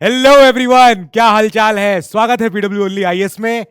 Hello everyone, क्या हालचाल है। स्वागत है पीडब्ल्यू ओनली आईएएस में।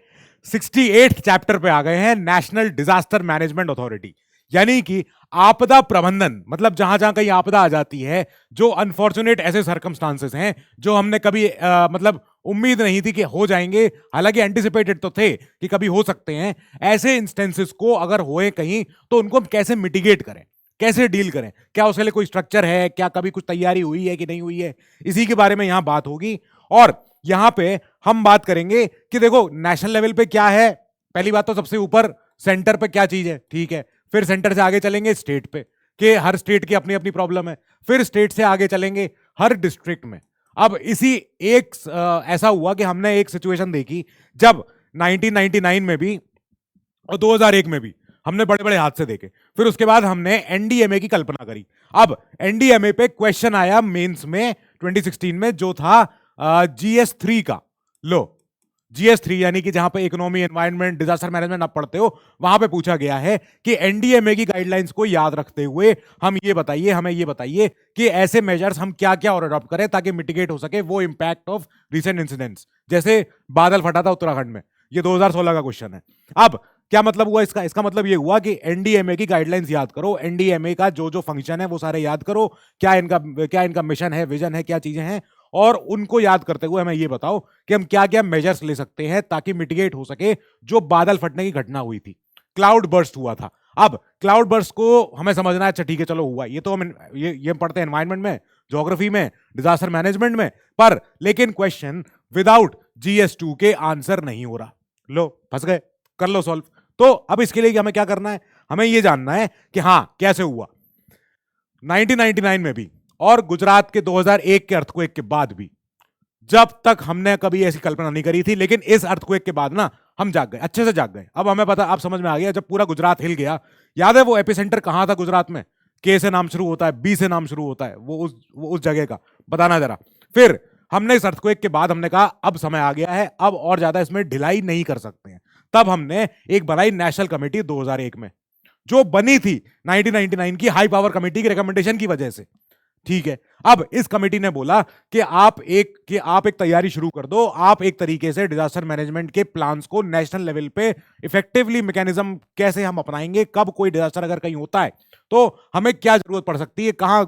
68th चैप्टर पे आ गए हैं, नेशनल डिजास्टर मैनेजमेंट अथॉरिटी, यानी कि आपदा प्रबंधन। मतलब जहां जहां कहीं आपदा आ जाती है, जो अनफॉर्चुनेट ऐसे सर्कमस्टांसेस हैं जो हमने कभी मतलब उम्मीद नहीं थी कि हो जाएंगे, हालांकि एंटिसिपेटेड तो थे कि कभी हो सकते हैं। ऐसे इंस्टेंसेस को अगर होए कहीं तो उनको हम कैसे मिटिगेट करें, कैसे डील करें, क्या उसके लिए कोई स्ट्रक्चर है, क्या कभी कुछ तैयारी हुई है कि नहीं हुई है, इसी के बारे में यहां बात होगी। और यहां पे हम बात करेंगे कि देखो नेशनल लेवल पे क्या है। पहली बात तो सबसे ऊपर सेंटर पे क्या चीज है, ठीक है। फिर सेंटर से आगे चलेंगे स्टेट पे, कि हर स्टेट की अपनी अपनी प्रॉब्लम है। फिर स्टेट से आगे चलेंगे हर डिस्ट्रिक्ट में। अब इसी एक ऐसा हुआ कि हमने एक सिचुएशन देखी जब 1999 में भी और 2001 में भी हमने बड़े बड़े हादसे देखे। फिर उसके बाद हमने एनडीएमए की कल्पना करी। अब एनडीएमए पे क्वेश्चन आया मेंस में 2016 में, जो था जीएस 3 का। लो, जीएस 3 यानी कि जहां पे इकोनॉमी, एनवायरनमेंट, डिजास्टर मैनेजमेंट आप पढ़ते हो, वहां पे पूछा गया है कि एनडीएमए की गाइडलाइंस को याद रखते हुए हमें ये बताइए कि ऐसे मेजर्स हम क्या क्या और अडॉप्ट करें ताकि मिटिगेट हो सके वो इंपैक्ट ऑफ रिसेंट इंसिडेंट्स, जैसे बादल फटा था उत्तराखंड में। ये 2016 का क्वेश्चन है। अब क्या मतलब हुआ इसका? इसका मतलब ये हुआ कि एनडीएमए की गाइडलाइंस याद करो, एनडीएमए का जो जो फंक्शन है वो सारे याद करो, क्या इनका मिशन है, विजन है, क्या चीजें हैं, और उनको याद करते हुए हमें ये बताओ कि हम क्या क्या मेजर्स ले सकते हैं ताकि मिटिगेट हो सके जो बादल फटने की घटना हुई थी, क्लाउड बर्स्ट हुआ था। अब क्लाउड बर्स्ट को हमें समझना है, अच्छा ठीक है चलो हुआ, ये तो हम ये हम पढ़ते हैं एनवायरनमेंट में, ज्योग्राफी में, डिजास्टर मैनेजमेंट में, पर लेकिन क्वेश्चन विदाउट जीएस 2 के आंसर नहीं हो रहा। लो फंस गए, कर लो सॉल्व। तो अब इसके लिए हमें क्या करना है? हमें यह जानना है कि हां कैसे हुआ 1999 में भी और गुजरात के 2001 के अर्थक्वेक के बाद भी। जब तक हमने कभी ऐसी कल्पना नहीं करी थी, लेकिन इस अर्थक्वेक के बाद ना हम जाग गए, अच्छे से जाग गए। अब हमें पता, अब समझ में आ गया, जब पूरा गुजरात हिल गया। याद है वो एपिसेंटर कहां था गुजरात में? के से नाम शुरू होता है, बी से नाम शुरू होता है, वो उस जगह का बताना जरा। फिर हमने इस अर्थक्वेक के बाद हमने कहा अब समय आ गया है, अब और ज्यादा इसमें ढिलाई नहीं कर सकते हैं। तब हमने एक बनाई नेशनल कमेटी 2001 में, जो बनी थी 1999 की हाई पावर कमेटी की रिकमेंडेशन की वजह से, ठीक है। अब इस कमेटी ने बोला कि आप एक तैयारी शुरू कर दो, आप एक तरीके से डिजास्टर मैनेजमेंट के प्लान्स को नेशनल लेवल पे इफेक्टिवली मैकेनिज्म कैसे हम अपनाएंगे, कब कोई डिजास्टर अगर कहीं होता है तो हमें क्या जरूरत पड़ सकती है, कहां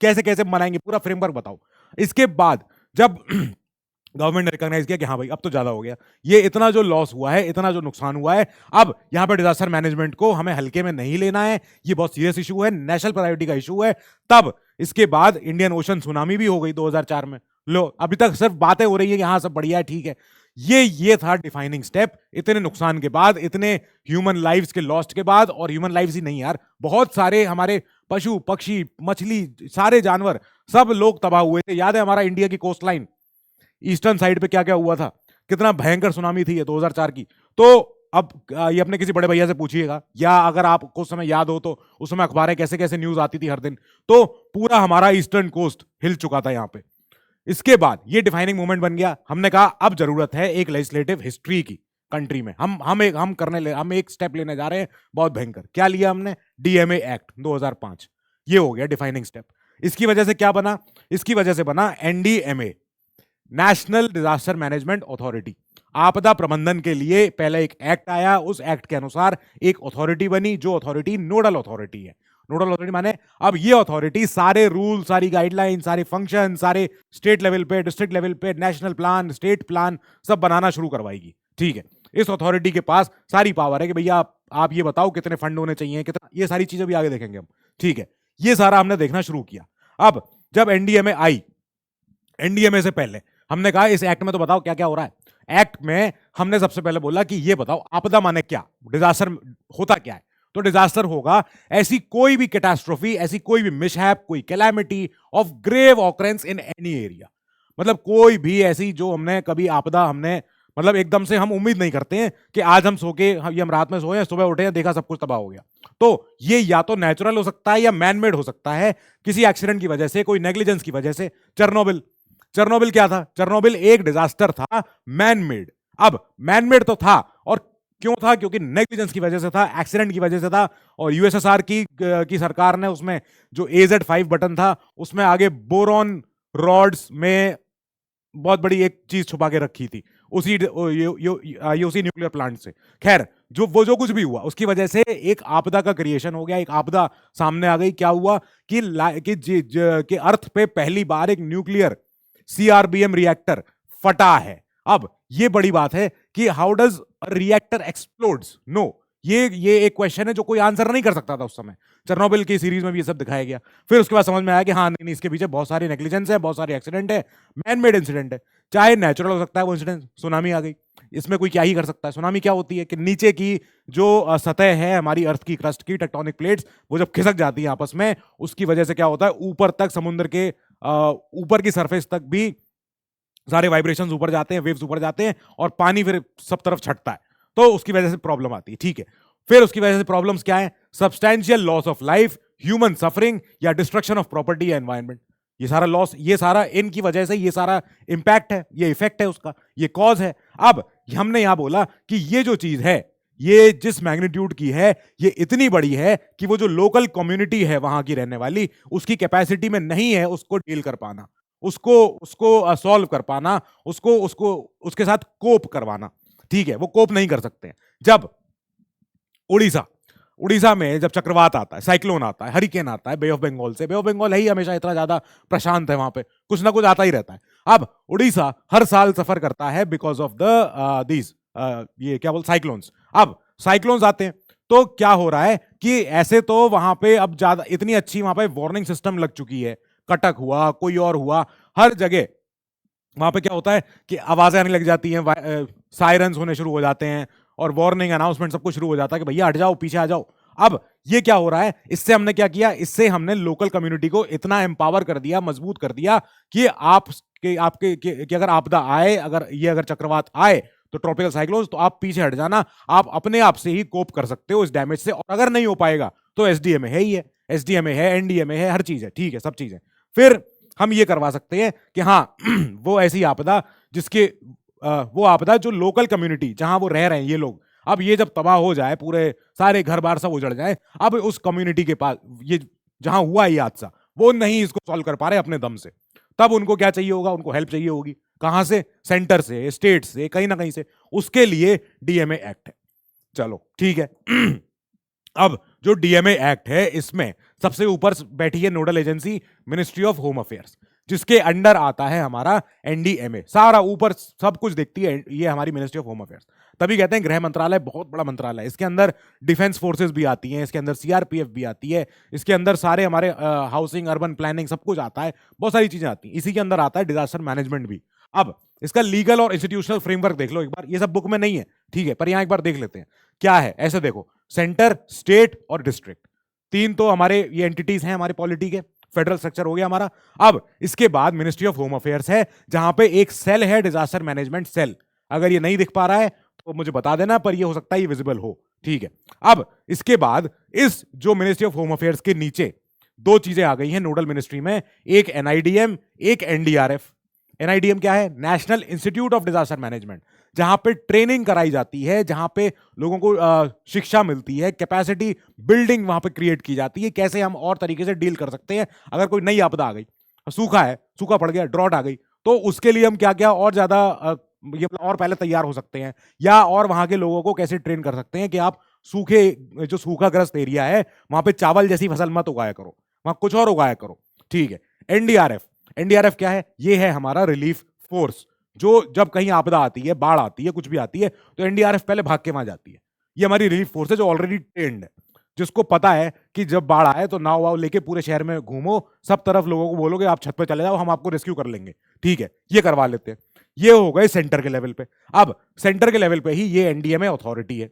कैसे कैसे बनाएंगे, पूरा फ्रेमवर्क बताओ। इसके बाद जब गवर्नमेंट ने रिकॉग्नाइज किया कि हाँ भाई अब तो ज्यादा हो गया, ये इतना जो लॉस हुआ है, इतना जो नुकसान हुआ है, अब यहां पर डिजास्टर मैनेजमेंट को हमें हल्के में नहीं लेना है, ये बहुत सीरियस इशू है, नेशनल प्रायोरिटी का इशू है। तब इसके बाद इंडियन ओशन सुनामी भी हो गई 2004 में। लो, अभी तक सिर्फ बातें हो रही है कि हाँ सब बढ़िया है, ठीक है। ये था डिफाइनिंग स्टेप। इतने नुकसान के बाद, इतने ह्यूमन लाइव्स के लॉस्ट के बाद, और ह्यूमन लाइव्स ही नहीं यार, बहुत सारे हमारे पशु पक्षी मछली सारे जानवर सब लोग तबाह हुए थे। याद है हमारा इंडिया की कोस्ट लाइन ईस्टर्न साइड पे क्या क्या हुआ था, कितना भयंकर सुनामी थी ये 2004 की। तो अब ये अपने किसी बड़े भैया से पूछिएगा, या अगर आपको उस समय याद हो तो उस समय अखबारें कैसे कैसे न्यूज आती थी हर दिन। तो पूरा हमारा ईस्टर्न कोस्ट हिल चुका था यहाँ पे। इसके बाद ये डिफाइनिंग मोमेंट बन गया। हमने कहा अब जरूरत है एक लेजिस्लेटिव हिस्ट्री की कंट्री में। हम एक स्टेप लेने जा रहे हैं बहुत भयंकर। क्या लिया हमने? DMA act 2005। ये हो गया डिफाइनिंग स्टेप। इसकी वजह से क्या बना? इसकी वजह से बना NDMA, national disaster management authority. आपदा प्रबंधन के लिए पहले एक एक्ट आया, उस एक्ट के अनुसार एक अथॉरिटी बनी, जो अथॉरिटी नोडल अथॉरिटी है। नोडल अथॉरिटी माने अब ये अथॉरिटी सारे रूल, सारी गाइडलाइन, सारे फंक्शन, सारे स्टेट लेवल पे, डिस्ट्रिक्ट लेवल पे, नेशनल प्लान, स्टेट प्लान सब बनाना शुरू करवाएगी, ठीक है। इस अथॉरिटी के पास सारी पावर है कि भैया आप ये बताओ कितने फंड होने चाहिए, कितना, ये सारी चीजें भी आगे देखेंगे हम, ठीक है। ये सारा हमने देखना शुरू किया। अब जब एनडीएमए आई, एनडीएमए से पहले हमने कहा इस एक्ट में तो बताओ क्या क्या हो रहा है। एक्ट में हमने सबसे पहले बोला कि ये बताओ आपदा माने क्या, डिजास्टर होता क्या है। तो डिजास्टर होगा ऐसी कोई भी कैटास्ट्रोफी, ऐसी कोई भी मिसहैप, कोई calamity of grave occurrence in any area. मतलब कोई भी ऐसी जो हमने कभी आपदा, हमने मतलब एकदम से हम उम्मीद नहीं करते हैं कि आज हम सो के, हम रात में सोए, सुबह उठे, देखा सब कुछ तबाह हो गया। तो ये या तो नेचुरल हो सकता है या मैन मेड हो सकता है, किसी एक्सीडेंट की वजह से, कोई नेग्लिजेंस की वजह से। चेरनोबिल, चेरनोबिल क्या था? चेरनोबिल एक डिजास्टर था, मैन मेड। अब मैन मेड तो था, और क्यों था? क्योंकि नेग्लिजेंस की वजह से था, एक्सीडेंट की वजह से था। और यूएसएसआर की सरकार ने उसमें जो AZ5 बटन था, उसमें आगे बोरॉन रॉड्स में बहुत बड़ी एक चीज छुपा के रखी थी उसी ये उसी न्यूक्लियर प्लांट से। खैर, जो कुछ भी हुआ उसकी वजह से एक आपदा का क्रिएशन हो गया, एक आपदा सामने आ गई। क्या हुआ कि कि अर्थ पे पहली बार एक न्यूक्लियर सीआरबीएम रिएक्टर फटा है। अब ये बड़ी बात है कि how does reactor explodes. No, ये एक क्वेश्चन है जो कोई आंसर नहीं कर सकता था उस समय। चेरनोबिल की सीरीज में भी ये सब दिखाया गया। फिर उसके बाद समझ में आया कि हाँ नहीं, इसके पीछे बहुत सारी नेग्लिजेंस है, बहुत सारे एक्सीडेंट है, मैन मेड इंसिडेंट है। चाहे नेचुरल हो सकता है वो इंसिडेंट, सुनामी आ गई, इसमें कोई क्या ही कर सकता है। सुनामी क्या होती है कि नीचे की जो सतह है हमारी अर्थ की, क्रस्ट की, टेक्टोनिक प्लेट्स, वो जब खिसक जाती है आपस में, उसकी वजह से क्या होता है, ऊपर तक समुद्र के ऊपर की सरफेस तक भी सारे वाइब्रेशंस ऊपर जाते हैं, वेव्स ऊपर जाते हैं, और पानी फिर सब तरफ छटता है, तो उसकी वजह से प्रॉब्लम आती है। ठीक है, फिर उसकी वजह से प्रॉब्लम्स क्या है? Substantial loss of life, human suffering या डिस्ट्रक्शन ऑफ प्रॉपर्टी या एनवायरनमेंट। ये सारा लॉस, ये सारा इनकी वजह से, ये सारा इंपैक्ट है, ये इफेक्ट है उसका, ये कॉज है। अब हमने यहां बोला कि ये जो चीज है, ये जिस मैग्नीट्यूड की है, ये इतनी बड़ी है कि वो जो लोकल कम्युनिटी है वहां की रहने वाली, उसकी कैपेसिटी में नहीं है उसको डील कर पाना, उसको उसको सॉल्व कर पाना, उसको उसको उसके साथ कोप करवाना। ठीक है, वो कोप नहीं कर सकते हैं। जब उड़ीसा उड़ीसा में जब चक्रवात आता है, साइक्लोन आता है, हरिकेन आता है बे ऑफ बंगाल से, बे ऑफ बंगाल है ही हमेशा इतना ज्यादा प्रशांत है, वहां पे कुछ ना कुछ आता ही रहता है। अब उड़ीसा हर साल सफर करता है बिकॉज ऑफ द दीज ये क्या बोल साइक्लोन्स। अब साइक्लोन्स आते हैं तो क्या हो रहा है कि ऐसे तो वहां पे अब ज्यादा इतनी अच्छी वहां पे वार्निंग सिस्टम लग चुकी है, कटक हुआ, कोई और हुआ, हर जगह वहां पे क्या होता है कि आवाजें आने लग जाती हैं, सायरन्स होने शुरू हो जाते हैं, और वार्निंग अनाउंसमेंट सब कुछ शुरू हो जाता है कि भैया हट जाओ, पीछे आ जाओ। अब ये क्या हो रहा है, इससे हमने क्या किया, इससे हमने लोकल कम्युनिटी को इतना एम्पावर कर दिया, मजबूत कर दिया कि आपके कि अगर आपदा आए, अगर चक्रवात आए, तो ट्रॉपिकल साइक्लोन, तो आप पीछे हट जाना, आप अपने आप से ही कोप कर सकते हो इस डैमेज से। और अगर नहीं हो पाएगा तो एसडीएमए है ही है, एसडीएमए है, एनडीएमए है, हर चीज है। ठीक है, सब चीजें फिर हम ये करवा सकते हैं कि हाँ वो ऐसी आपदा जिसके वो आपदा जो लोकल कम्युनिटी जहां वो रह रहे हैं ये लोग, अब ये जब तबाह हो जाए, पूरे सारे घर बार सब उजड़ जाए, अब उस कम्युनिटी के पास ये जहां हुआ ये हादसा, वो नहीं इसको सॉल्व कर पा रहे अपने दम से, तब उनको क्या चाहिए होगा, उनको हेल्प चाहिए होगी। कहां से? सेंटर से, स्टेट से, कहीं ना कहीं से। उसके लिए डीएमए एक्ट है। चलो ठीक है अब जो डीएमए एक्ट है, इसमें सबसे ऊपर बैठी है nodal agency ministry of home affairs, जिसके अंडर आता है हमारा एनडीएमए। सारा ऊपर सब कुछ देखती है ये हमारी मिनिस्ट्री ऑफ होम अफेयर्स। तभी कहते हैं गृह मंत्रालय बहुत बड़ा मंत्रालय है। इसके अंदर डिफेंस फोर्सेस भी आती हैं, इसके अंदर सीआरपीएफ भी आती है, इसके अंदर सारे हमारे हाउसिंग, अर्बन प्लानिंग सब कुछ आता है, बहुत सारी चीजें आती हैं। इसी के अंदर आता है डिजास्टर मैनेजमेंट भी। अब इसका लीगल और इंस्टीट्यूशनल फ्रेमवर्क देख लो एक बार, ये सब बुक में नहीं है, ठीक है, पर यहां एक बार देख लेते हैं क्या है। ऐसे देखो, सेंटर, स्टेट और डिस्ट्रिक्ट, तीन तो हमारे ये एंटिटीज हैं हमारे पॉलिटी के, फेडरल स्ट्रक्चर हो गया हमारा। अब इसके बाद मिनिस्ट्री ऑफ होम अफेयर्स है, जहां पे एक सेल है, डिजास्टर मैनेजमेंट सेल। अगर ये नहीं दिख पा रहा है तो मुझे बता देना, पर ये हो सकता है ये विजिबल हो, ठीक है। अब इसके बाद इस जो मिनिस्ट्री ऑफ होम अफेयर्स के नीचे दो चीजें आ गई हैं नोडल मिनिस्ट्री में, एक एनआईडीएम, एक एनडीआरएफ। एनआईडीएम क्या है? National institute of disaster management, जहां पे ट्रेनिंग कराई जाती है, जहां पे लोगों को शिक्षा मिलती है, कैपेसिटी बिल्डिंग वहां पे क्रिएट की जाती है, कैसे हम और तरीके से डील कर सकते हैं अगर कोई नई आपदा आ गई, सूखा है, सूखा पड़ गया, ड्रॉट आ गई, तो उसके लिए हम क्या क्या और ज्यादा ये और पहले तैयार हो सकते हैं, या और वहां के लोगों को कैसे ट्रेन कर सकते हैं कि आप सूखे, जो सूखाग्रस्त एरिया है वहां पे चावल जैसी फसल मत उगाया करो, वहां कुछ और उगाया करो, ठीक है। एनडीआरएफ, एनडीआरएफ क्या है? ये है हमारा रिलीफ फोर्स, जो जब कहीं आपदा आती है, बाढ़ आती है, कुछ भी आती है, तो एनडीआरएफ पहले भाग के वहां जाती है। ये हमारी रिलीफ फोर्स है जो ऑलरेडी ट्रेंड है, जिसको पता है कि जब बाढ़ आए तो नाव वाव लेके पूरे शहर में घूमो, सब तरफ लोगों को बोलोगे आप छत पे चले जाओ, हम आपको रेस्क्यू कर लेंगे, ठीक है, ये करवा लेते हैं। ये हो गए सेंटर के लेवल पे। अब सेंटर के लेवल पे ही ये एनडीएमए अथॉरिटी है,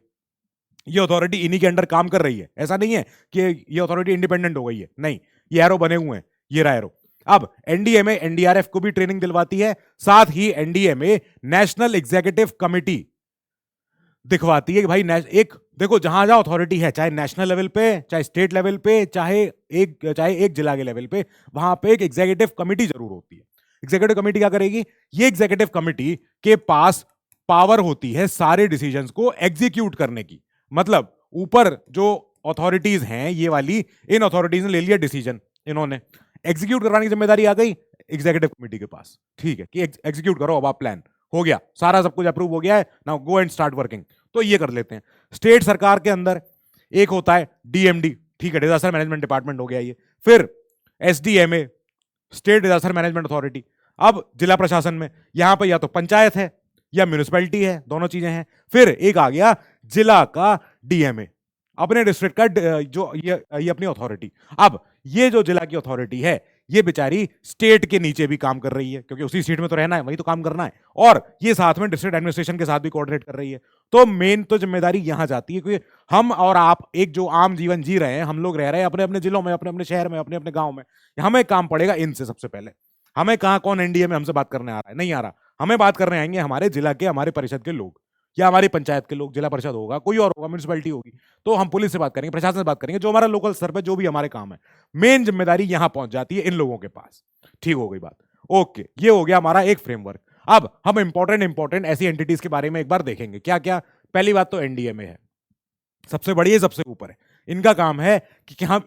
ये अथॉरिटी इन्हीं के अंडर काम कर रही है। ऐसा नहीं है कि ये अथॉरिटी इंडिपेंडेंट हो गई है, नहीं, ये एरो बने हुए हैं, ये रहा एरो। अब एनडीएमए एनडीआरएफ को भी ट्रेनिंग दिलवाती है, साथ ही एनडीएमए नेशनल एग्जीक्यूटिव कमिटी दिखवाती है कि भाई एक देखो, जहां जहां अथॉरिटी है, चाहे नेशनल लेवल पे, चाहे स्टेट लेवल पे, चाहे एक जिला के लेवल पे, वहां पे एक एग्जीक्यूटिव कमिटी जरूर होती है। एग्जीक्यूटिव कमिटी क्या करेगी? ये एग्जीक्यूटिव कमिटी के पास पावर होती है सारे डिसीजंस को एग्जीक्यूट करने की। मतलब ऊपर जो अथॉरिटीज हैं ये वाली, इन अथॉरिटीज ने ले लिया डिसीजन, इन्होंने एग्जीक्यूट करवाने की जिम्मेदारी आ गई एग्जीक्यूटिव कमेटी के पास, ठीक है, कि एग्जीक्यूट करो अब आप प्लान, हो गया सारा सब कुछ अप्रूव हो गया है, now go and start working. तो ये कर लेते हैं। स्टेट सरकार के अंदर एक होता है डीएमडी, ठीक है, डिजास्टर मैनेजमेंट डिपार्टमेंट हो गया ये। फिर SDMA, state disaster management authority. अब जिला प्रशासन में यहां पर या तो पंचायत है या म्यूनिसिपैलिटी है, दोनों चीजें हैं। फिर एक आ गया जिला का डीएमए, अपने डिस्ट्रिक्ट का जो ये अपनी अथॉरिटी। अब ये जो जिला की अथॉरिटी है ये बेचारी स्टेट के नीचे भी काम कर रही है, क्योंकि उसी स्टेट में तो रहना है, वही तो काम करना है, और ये साथ में डिस्ट्रिक्ट एडमिनिस्ट्रेशन के साथ भी कोऑर्डिनेट कर रही है। तो मेन तो जिम्मेदारी यहां जाती है, क्योंकि हम और आप एक जो आम जीवन जी रहे हैं, हम लोग रह रहे हैं अपने अपने जिलों में, अपने अपने शहर में, अपने अपने गांव में, हमें काम पड़ेगा इनसे सबसे पहले। हमें कहाँ कौन एनडीए में हमसे बात करने आ रहा है, नहीं आ रहा। हमें बात करने आएंगे हमारे जिला के, हमारे परिषद के लोग, या हमारी पंचायत के लोग, जिला परिषद होगा, कोई और होगा, म्यूनिसिपैलिटी होगी, तो हम पुलिस से बात करेंगे, प्रशासन से बात करेंगे, जो हमारा लोकल स्तर पर जो भी हमारे काम है, मेन जिम्मेदारी यहां पहुंच जाती है इन लोगों के पास। ठीक हो गई बात, ओके, ये हो गया हमारा एक फ्रेमवर्क। अब हम इंपॉर्टेंट ऐसी एंटिटीज के बारे में एक बार देखेंगे क्या क्या। पहली बात तो एनडीए में है, सबसे बड़ी है, सबसे ऊपर है। इनका काम है कि हम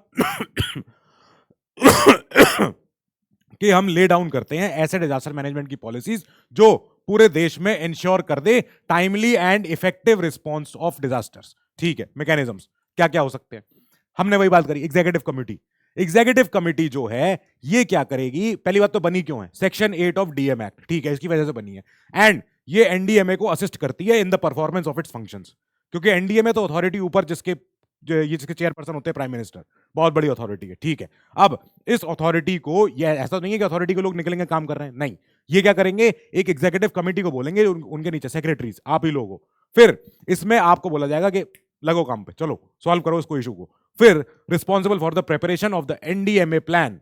कि हम ले डाउन करते हैं ऐसे डिजास्टर मैनेजमेंट की पॉलिसीज जो पूरे देश में इंश्योर कर दे timely and effective response of disasters. ठीक है, मैकेनिज्म्स क्या क्या हो सकते हैं, हमने वही बात करी। एग्जीक्यूटिव कमेटी, एग्जीक्यूटिव कमेटी जो है ये क्या करेगी, पहली बात तो बनी क्यों है, सेक्शन 8 ऑफ डीएम एक्ट, ठीक है, इसकी वजह से बनी है। एंड ये एनडीएमए को असिस्ट करती है in the performance of its functions, क्योंकि एनडीएमए तो अथॉरिटी ऊपर जिसके चेयरपर्सन होते हैं प्राइम मिनिस्टर, बहुत बड़ी अथॉरिटी है, ठीक है। अब इस अथॉरिटी को, ये ऐसा नहीं है कि अथॉरिटी के लोग निकलेंगे काम कर रहे हैं, नहीं, ये क्या करेंगे, एक एग्जीक्यूटिव कमेटी को बोलेंगे, उनके नीचे सेक्रेटरीज आप ही लोग हो, फिर इसमें आपको बोला जाएगा कि लगो काम पे, चलो सॉल्व करो इसको इशू को। फिर responsible for the preparation of the NDMA plan,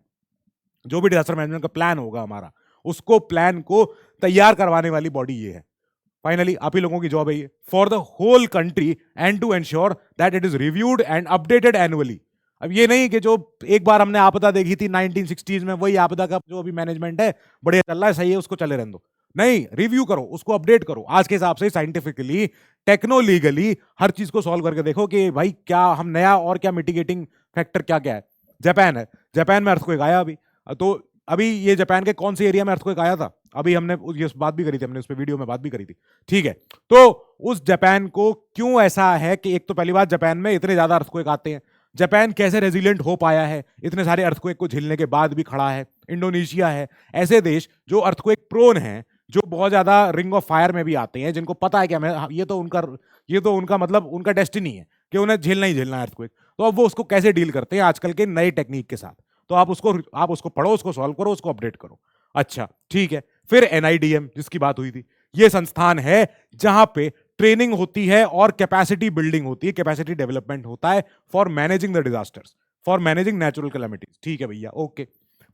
जो भी डिजास्टर मैनेजमेंट का प्लान होगा हमारा, उसको प्लान को तैयार करवाने वाली बॉडी ये है। फाइनली आप ही लोगों की जॉब है ये, for the whole country and to ensure that it is reviewed and updated annually. अब ये नहीं कि जो एक बार हमने आपदा देखी थी 1960s में, वही आपदा का जो अभी मैनेजमेंट है बढ़िया चल रहा है, सही है, उसको चले रहने दो, नहीं, रिव्यू करो, उसको अपडेट करो आज के हिसाब से, साइंटिफिकली, टेक्नोलीगली हर चीज को सॉल्व करके देखो कि भाई क्या हम नया और क्या मिटिगेटिंग फैक्टर क्या क्या है। जापान है, जापान में अर्थक्वेक आया अभी, तो अभी ये जापान के कौन से एरिया में अर्थक्वेक आया था, अभी हमने ये बात भी करी थी, हमने उस पर वीडियो में बात भी करी थी, ठीक है। तो उस जापान को क्यों ऐसा है कि एक तो पहली बात जापान में इतने ज्यादा अर्थक्वेक आते हैं, जापान कैसे रेजिलिएंट हो पाया है, इतने सारे अर्थक्वेक को झेलने के बाद भी खड़ा है। इंडोनेशिया है, ऐसे देश जो अर्थक्वेक प्रोन हैं, जो बहुत ज्यादा रिंग ऑफ फायर में भी आते हैं, जिनको पता है कि हमें ये तो उनका मतलब उनका डेस्टिनी है कि उन्हें झेलना ही झेलना है अर्थक्वेक। तो अब वो उसको कैसे डील करते हैं आजकल के नए टेक्निक के साथ, तो आप उसको पढ़ो, उसको सॉल्व करो, उसको अपडेट करो। अच्छा ठीक है, फिर एनआईडीएम जिसकी बात हुई थी, ये संस्थान है जहां पे ट्रेनिंग होती है और कैपेसिटी बिल्डिंग होती है, कैपेसिटी डेवलपमेंट होता है for managing the disasters, for managing natural calamities, ठीक है भैया, ओके।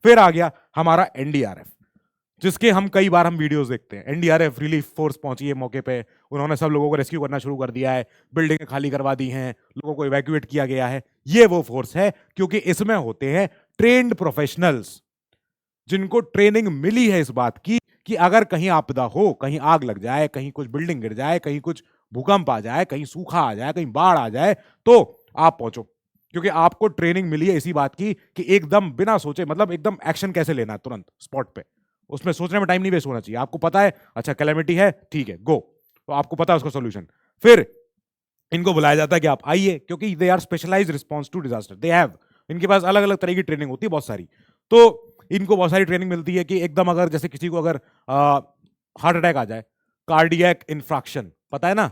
फिर आ गया हमारा एनडीआरएफ, जिसके हम कई बार हम वीडियोस देखते हैं। एनडीआरएफ रिलीफ फोर्स पहुंची है मौके पे, उन्होंने सब लोगों को रेस्क्यू करना शुरू कर दिया है, बिल्डिंगें खाली करवा दी हैं, लोगों को इवैक्यूएट किया गया है। ये वो फोर्स है क्योंकि इसमें होते हैं ट्रेन्ड प्रोफेशनल्स, जिनको ट्रेनिंग मिली है इस बात की कि अगर कहीं आपदा हो, कहीं आग लग जाए, कहीं कुछ बिल्डिंग गिर जाए, कहीं कुछ भूकंप आ जाए, कहीं सूखा आ जाए, कहीं बाढ़ आ जाए, तो आप पहुंचो, क्योंकि आपको ट्रेनिंग मिली है इसी बात की कि एकदम बिना सोचे, मतलब एकदम एक्शन कैसे लेना है तुरंत स्पॉट पे, उसमें सोचने में टाइम नहीं वेस्ट होना चाहिए। आपको पता है अच्छा कैलेमिटी है, ठीक है, गो, तो आपको पता है उसका सोल्यूशन। फिर इनको बुलाया जाता है कि आप आइए, क्योंकि they are specialised response to disaster, they have, इनके पास अलग अलग तरह की ट्रेनिंग होती है बहुत सारी। तो इनको बहुत सारी ट्रेनिंग मिलती है कि एकदम अगर जैसे किसी को अगर हार्ट अटैक आ जाए, कार्डियक इन्फ्राक्शन, पता है ना,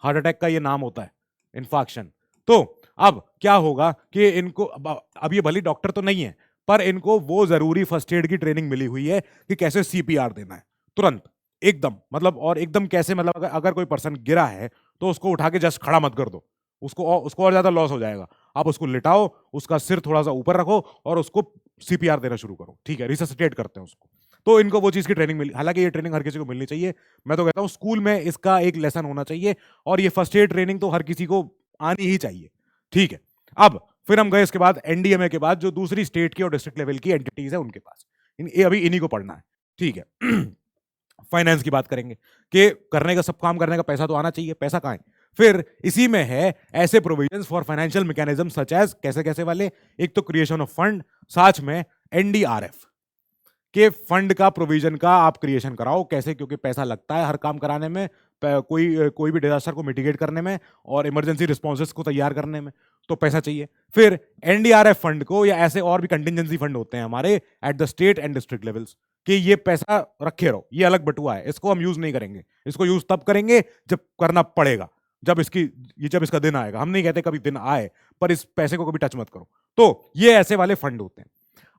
हार्ट अटैक का ये नाम होता है, इन्फाक्शन। तो अब क्या होगा कि इनको अब ये भली डॉक्टर तो नहीं है, पर इनको वो जरूरी फर्स्ट एड की ट्रेनिंग मिली हुई है कि कैसे सीपीआर देना है तुरंत, एकदम, मतलब और एकदम कैसे, मतलब अगर कोई पर्सन गिरा है तो उसको उठा के जस्ट खड़ा मत कर दो, उसको और ज्यादा लॉस हो जाएगा। आप उसको लिटाओ, उसका सिर थोड़ा सा ऊपर रखो और उसको सीपीआर देना शुरू करो, ठीक है, रिससिटेट करते हैं उसको। तो इनको वो चीज की ट्रेनिंग मिली, हालांकि ये ट्रेनिंग हर किसी को मिलनी चाहिए, मैं तो कहता हूं स्कूल में इसका एक लेसन होना चाहिए, और ये फर्स्ट एड ट्रेनिंग तो हर किसी को आनी ही चाहिए, ठीक है। अब फिर हम गए इसके बाद एनडीएमए के बाद जो दूसरी स्टेट की और डिस्ट्रिक्ट लेवल की एंटिटीज है उनके पास, अभी इन्हीं को पढ़ना है, ठीक है। फाइनेंस की बात करेंगे कि करने का, सब काम करने का पैसा तो आना चाहिए, पैसा कहां है। फिर इसी में है ऐसे provisions for financial mechanism such as, कैसे कैसे वाले, एक तो क्रिएशन ऑफ फंड, साथ में एनडीआरएफ, कि फंड का प्रोविजन का आप क्रिएशन कराओ कैसे, क्योंकि पैसा लगता है हर काम कराने में, कोई भी डिजास्टर को मिटिगेट करने में और इमरजेंसी रिस्पॉन्सेस को तैयार करने में, तो पैसा चाहिए। फिर एनडीआरएफ फंड को या ऐसे और भी कंटिजेंसी फंड होते हैं हमारे at the state and district levels, कि ये पैसा रखे रहो, ये अलग बटुआ है, इसको हम यूज नहीं करेंगे, इसको यूज तब करेंगे जब करना पड़ेगा, जब इसका दिन आएगा। हम नहीं कहते कभी दिन आए, पर इस पैसे को कभी टच मत करो। तो ये ऐसे वाले फंड होते हैं।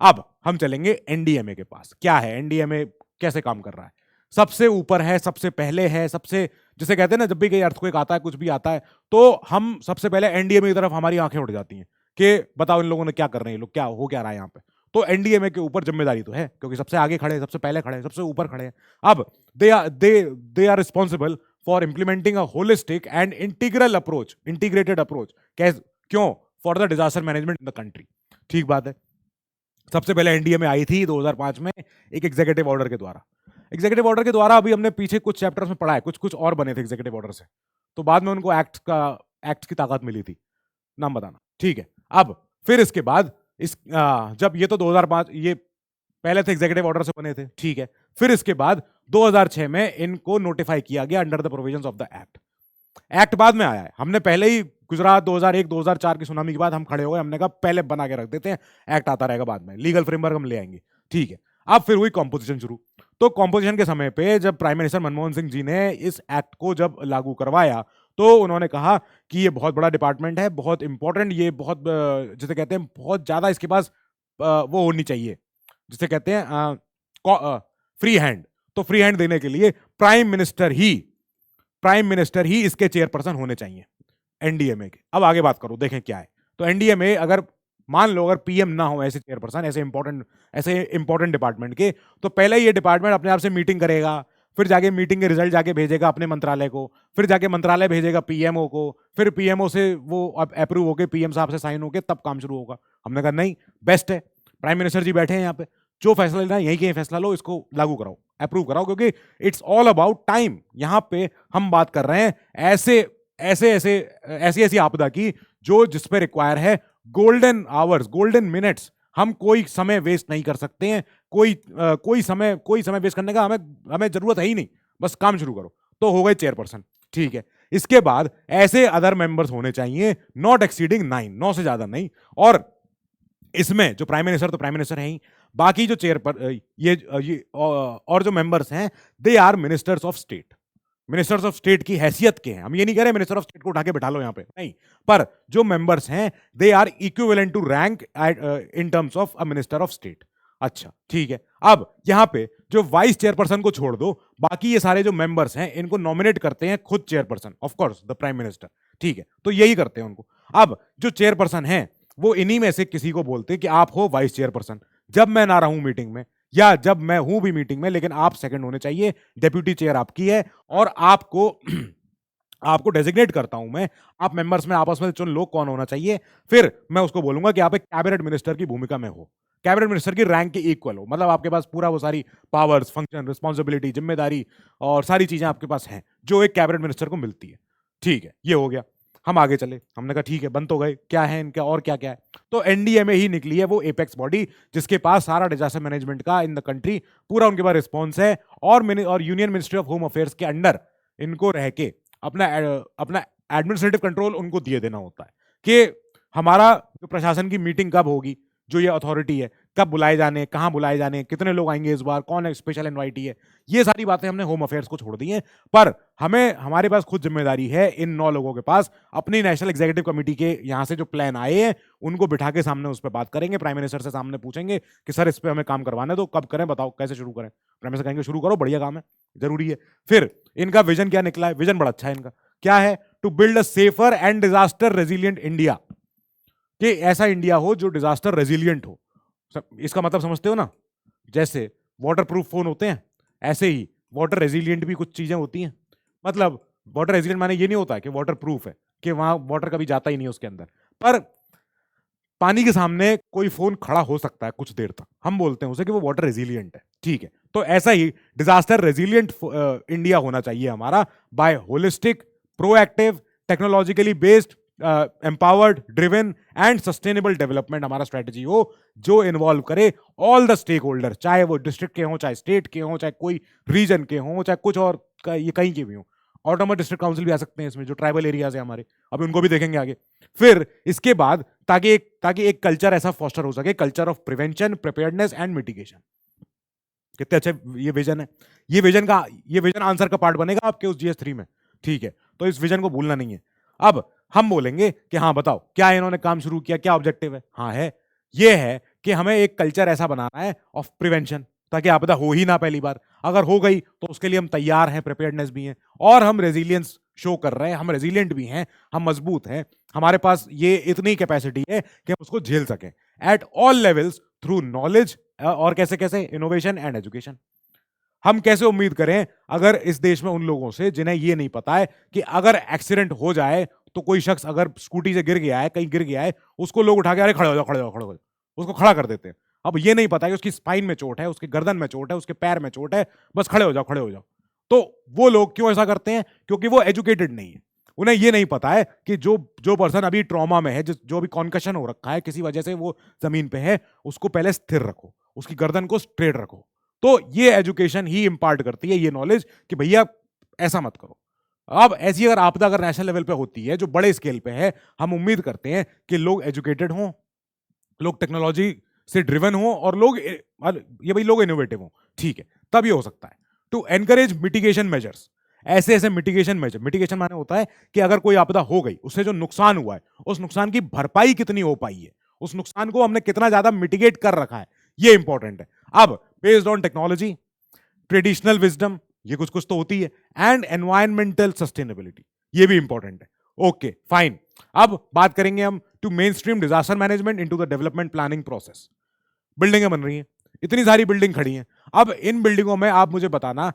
अब हम चलेंगे एनडीएमए के पास। क्या है एनडीएमए, कैसे काम कर रहा है? सबसे ऊपर है, सबसे पहले है, सबसे, जिसे कहते हैं ना, जब भी कोई अर्थक्वेक आता है, कुछ भी आता है, तो हम सबसे पहले एनडीएमए की तरफ हमारी आंखें उठ जाती हैं कि बताओ इन लोगों ने क्या कर रहे हैं, लोग क्या हो क्या रहा है यहाँ पे। तो एनडीएमए के ऊपर जिम्मेदारी तो है, क्योंकि सबसे आगे खड़े, सबसे पहले खड़े, सबसे ऊपर खड़े हैं। अब they are responsible for implementing a holistic and integrated approach. क्यों? For the disaster management in the country. ठीक बात है। सबसे पहले एनडीएमए आई थी 2005 में एक एग्जीक्यूटिव ऑर्डर के द्वारा। एग्जीक्यूटिव ऑर्डर के द्वारा अभी हमने पीछे कुछ चैप्टर्स में पढ़ा है, कुछ कुछ और बने थे एग्जीक्यूटिव ऑर्डर से, तो बाद में उनको एक्ट की ताकत मिली थी। नाम बताना। ठीक है। अब फिर इसके बाद जब ये तो 2005, ये पहले थे एग्जीक्यूटिव ऑर्डर से बने थे। ठीक है। फिर इसके बाद 2006 में इनको नोटिफाई किया गया under the provisions of the act. Act बाद में आया है, हमने पहले ही गुजरात 2001 2004 की सुनामी के बाद हम खड़े हो गए, हमने कहा पहले बना के रख देते हैं, एक्ट आता रहेगा बाद में, लीगल फ्रेमवर्क हम ले आएंगे। ठीक है। अब फिर हुई कॉम्पोजिशन शुरू। तो कॉम्पोजिशन के समय पे जब प्राइम मिनिस्टर मनमोहन सिंह जी ने इस एक्ट को जब लागू करवाया, तो उन्होंने कहा कि ये बहुत बड़ा डिपार्टमेंट है, बहुत इंपॉर्टेंट, ये बहुत जिसे कहते हैं बहुत ज्यादा इसके पास वो होनी चाहिए, जिसे कहते हैं फ्री हैंड। तो फ्री हैंड देने के लिए प्राइम मिनिस्टर ही इसके चेयरपर्सन होने चाहिए एनडीएमए के। अब आगे बात करो, देखें क्या है। तो एनडीएमए अगर मान लो अगर पीएम ना हो ऐसे चेयरपर्सन, ऐसे इंपॉर्टेंट डिपार्टमेंट के, तो पहले ये डिपार्टमेंट अपने आप से मीटिंग करेगा, फिर जाके मीटिंग के रिजल्ट जाके भेजेगा अपने मंत्रालय को, फिर जाके मंत्रालय भेजेगा पीएमओ को, फिर पीएमओ से वो अप्रूव होके पीएम साहब से साइन होके तब काम शुरू होगा। हमने कहा नहीं, बेस्ट है, प्राइम मिनिस्टर जी बैठे हैं यहाँ पे, जो फैसला लेना है यहीं के फैसला लो, इसको लागू कराओ, अप्रूव कराओ, क्योंकि इट्स ऑल अबाउट टाइम। यहां पे हम बात कर रहे हैं ऐसी आपदा की जो जिस पे रिक्वायर है गोल्डन आवर्स, गोल्डन मिनट्स। हम कोई समय वेस्ट नहीं कर सकते हैं, कोई समय वेस्ट करने का हमें जरूरत है ही नहीं, बस काम शुरू करो। तो हो गए चेयरपर्सन। ठीक है। इसके बाद ऐसे अदर मेंबर्स होने चाहिए नॉट एक्सीडिंग 9 से ज्यादा नहीं। और इसमें जो प्राइम मिनिस्टर, तो प्राइम मिनिस्टर है ही, बाकी जो चेयर पर ये और जो मेंबर्स हैं, they are ministers of state. Ministers of state की हैसियत के हैं, हम ये नहीं कह रहे मिनिस्टर ऑफ स्टेट को उठा के बैठा लो यहाँ पे, नहीं, पर जो मेंबर्स हैं they are equivalent to rank in terms of a minister of state. अच्छा, ठीक है। अब यहां पे जो वाइस चेयरपर्सन को छोड़ दो, बाकी ये सारे जो मेंबर्स हैं इनको नॉमिनेट करते हैं खुद chairperson, of course the prime minister. ठीक है। तो यही करते हैं उनको। अब जो चेयरपर्सन है वो इन्हीं में से किसी को बोलते हैं कि आप हो वाइस चेयरपर्सन। जब मैं ना रहूं मीटिंग में, या जब मैं हूं भी मीटिंग में, लेकिन आप सेकंड होने चाहिए, डेप्यूटी चेयर आपकी है, और आपको डेजिग्नेट करता हूं मैं, आप मेंबर्स में आपस में चुन लो कौन होना चाहिए। फिर मैं उसको बोलूंगा कि आप एक कैबिनेट मिनिस्टर की भूमिका में हो, कैबिनेट मिनिस्टर की रैंक के इक्वल हो, मतलब आपके पास पूरा वो सारी पावर्स, फंक्शन, रिस्पॉन्सिबिलिटी, जिम्मेदारी और सारी चीजें आपके पास हैं जो एक कैबिनेट मिनिस्टर को मिलती है। ठीक है, ये हो गया। हम आगे चले, हमने कहा ठीक है, बन तो गए, क्या है इनका और क्या क्या है। तो एनडीएमए ही निकली है वो एपेक्स बॉडी जिसके पास सारा डिजास्टर मैनेजमेंट का इन द कंट्री पूरा उनके पास रिस्पॉन्स है, और union ministry of home affairs के अंडर इनको रह के अपना एडमिनिस्ट्रेटिव कंट्रोल उनको दिए देना होता है कि हमारा जो प्रशासन की मीटिंग कब होगी, जो ये अथॉरिटी है, कब बुलाए जाने, कहाँ बुलाए जाने, कितने लोग आएंगे इस बार, कौन स्पेशल इनवाइटी है, ये सारी बातें हमने होम अफेयर्स को छोड़ दी हैं। पर हमारे पास खुद जिम्मेदारी है इन 9 लोगों के पास, अपनी नेशनल एग्जीक्यूटिव कमेटी के यहाँ से जो प्लान आए हैं उनको बिठा के सामने उस पर बात करेंगे, प्राइम मिनिस्टर से सामने पूछेंगे कि सर इस पर हमें काम करवाना है, तो कब करें बताओ, कैसे शुरू करें। प्राइम मिनिस्टर कहेंगे शुरू करो, बढ़िया काम है, जरूरी है। फिर इनका विजन क्या निकला है? विजन बड़ा अच्छा है इनका। क्या है? To build a safer and disaster resilient India, कि ऐसा इंडिया हो जो डिजास्टर रेजिलियंट हो। इसका मतलब समझते हो ना? जैसे वाटर प्रूफ फोन होते हैं, ऐसे ही वाटर रेजिलियंट भी कुछ चीजें होती हैं। मतलब वाटर रेजिलियंट माने ये नहीं होता कि वाटर प्रूफ है कि वहां वाटर कभी जाता ही नहीं उसके अंदर, पर पानी के सामने कोई फोन खड़ा हो सकता है कुछ देर तक, हम बोलते हैं उसे कि वो वाटर रेजिलियंट है। ठीक है। तो ऐसा ही डिजास्टर रेजिलियंट इंडिया होना चाहिए हमारा, by holistic, proactive, technologically based, empowered, driven and sustainable development हमारा स्ट्रेटजी हो, जो इन्वॉल्व करे ऑल द स्टेक होल्डर, चाहे वो डिस्ट्रिक्ट के हों, चाहे स्टेट के हों, चाहे कोई रीजन के हों, चाहे कुछ और ये कहीं के भी हों। ऑटोनोमस डिस्ट्रिक्ट काउंसिल भी आ सकते हैं इसमें, जो ट्राइबल एरियाज है हमारे, अभी उनको भी देखेंगे आगे। फिर इसके बाद ताकि एक कल्चर ऐसा फॉस्टर हो सके, culture of prevention, preparedness and mitigation. कितने अच्छे ये विजन है। ये विजन आंसर का पार्ट बनेगा आपके उस GS3 में, ठीक है। तो इस विजन को भूलना नहीं है। अब हम बोलेंगे कि हाँ बताओ क्या इन्होंने काम शुरू किया, क्या ऑब्जेक्टिव है। हाँ है, ये है कि हमें एक कल्चर ऐसा बनाना है ऑफ प्रिवेंशन, ताकि आपदा हो ही ना पहली बार। अगर हो गई तो उसके लिए हम तैयार हैं, प्रिपेयर्डनेस भी हैं, और हम रेजिलियंस शो कर रहे हैं, हम रेजिलियंट भी हैं, हम मजबूत हैं, हमारे पास ये इतनी कैपेसिटी है कि हम उसको झेल सकें at all levels through knowledge, और कैसे कैसे, इनोवेशन एंड एजुकेशन। हम कैसे उम्मीद करें अगर इस देश में उन लोगों से जिन्हें ये नहीं पता है कि अगर एक्सीडेंट हो जाए तो कोई शख्स अगर स्कूटी से गिर गया है, कहीं गिर गया है, उसको लोग उठा के अरे खड़े हो जाओ, खड़े हो जाओ, खड़े हो जाओ, उसको खड़ा कर देते हैं। अब ये नहीं पता है कि उसकी स्पाइन में चोट है, उसकी गर्दन में चोट है, उसके पैर में चोट है, बस खड़े हो जाओ, खड़े हो जाओ। तो वो लोग क्यों ऐसा करते हैं? क्योंकि वो एजुकेटेड नहीं है। उन्हें ये नहीं पता है कि जो जो पर्सन अभी ट्रॉमा में है, जो भी कॉन्कशन हो रखा है किसी वजह से, वो जमीन पे है, उसको पहले स्थिर रखो, उसकी गर्दन को स्ट्रेट रखो। तो ये एजुकेशन ही इंपार्ट करती है ये नॉलेज कि भैया ऐसा मत करो। अब ऐसी अगर आपदा अगर नेशनल लेवल पे होती है, जो बड़े स्केल पे है, हम उम्मीद करते हैं कि लोग एजुकेटेड हों, लोग टेक्नोलॉजी से ड्रिवन हों, और ये भाई लोग इनोवेटिव हों, ठीक है, तब ये हो सकता है। टू एनकरेज मिटिगेशन मेजर्स, ऐसे ऐसे मिटिगेशन मेजर, मिटिगेशन माने होता है कि अगर कोई आपदा हो गई, उससे जो नुकसान हुआ है, उस नुकसान की भरपाई कितनी हो पाई है, उस नुकसान को हमने कितना ज्यादा मिटिगेट कर रखा है, ये इंपॉर्टेंट है। अब based on technology, traditional wisdom, ये कुछ कुछ तो होती है, एंड एनवायरमेंटल सस्टेनेबिलिटी, ये भी इंपॉर्टेंट है। Okay fine. अब बात करेंगे हम to mainstream disaster management into the development planning process. बिल्डिंगें बन रही हैं, इतनी सारी बिल्डिंग खड़ी हैं। अब इन बिल्डिंगों में आप मुझे बताना,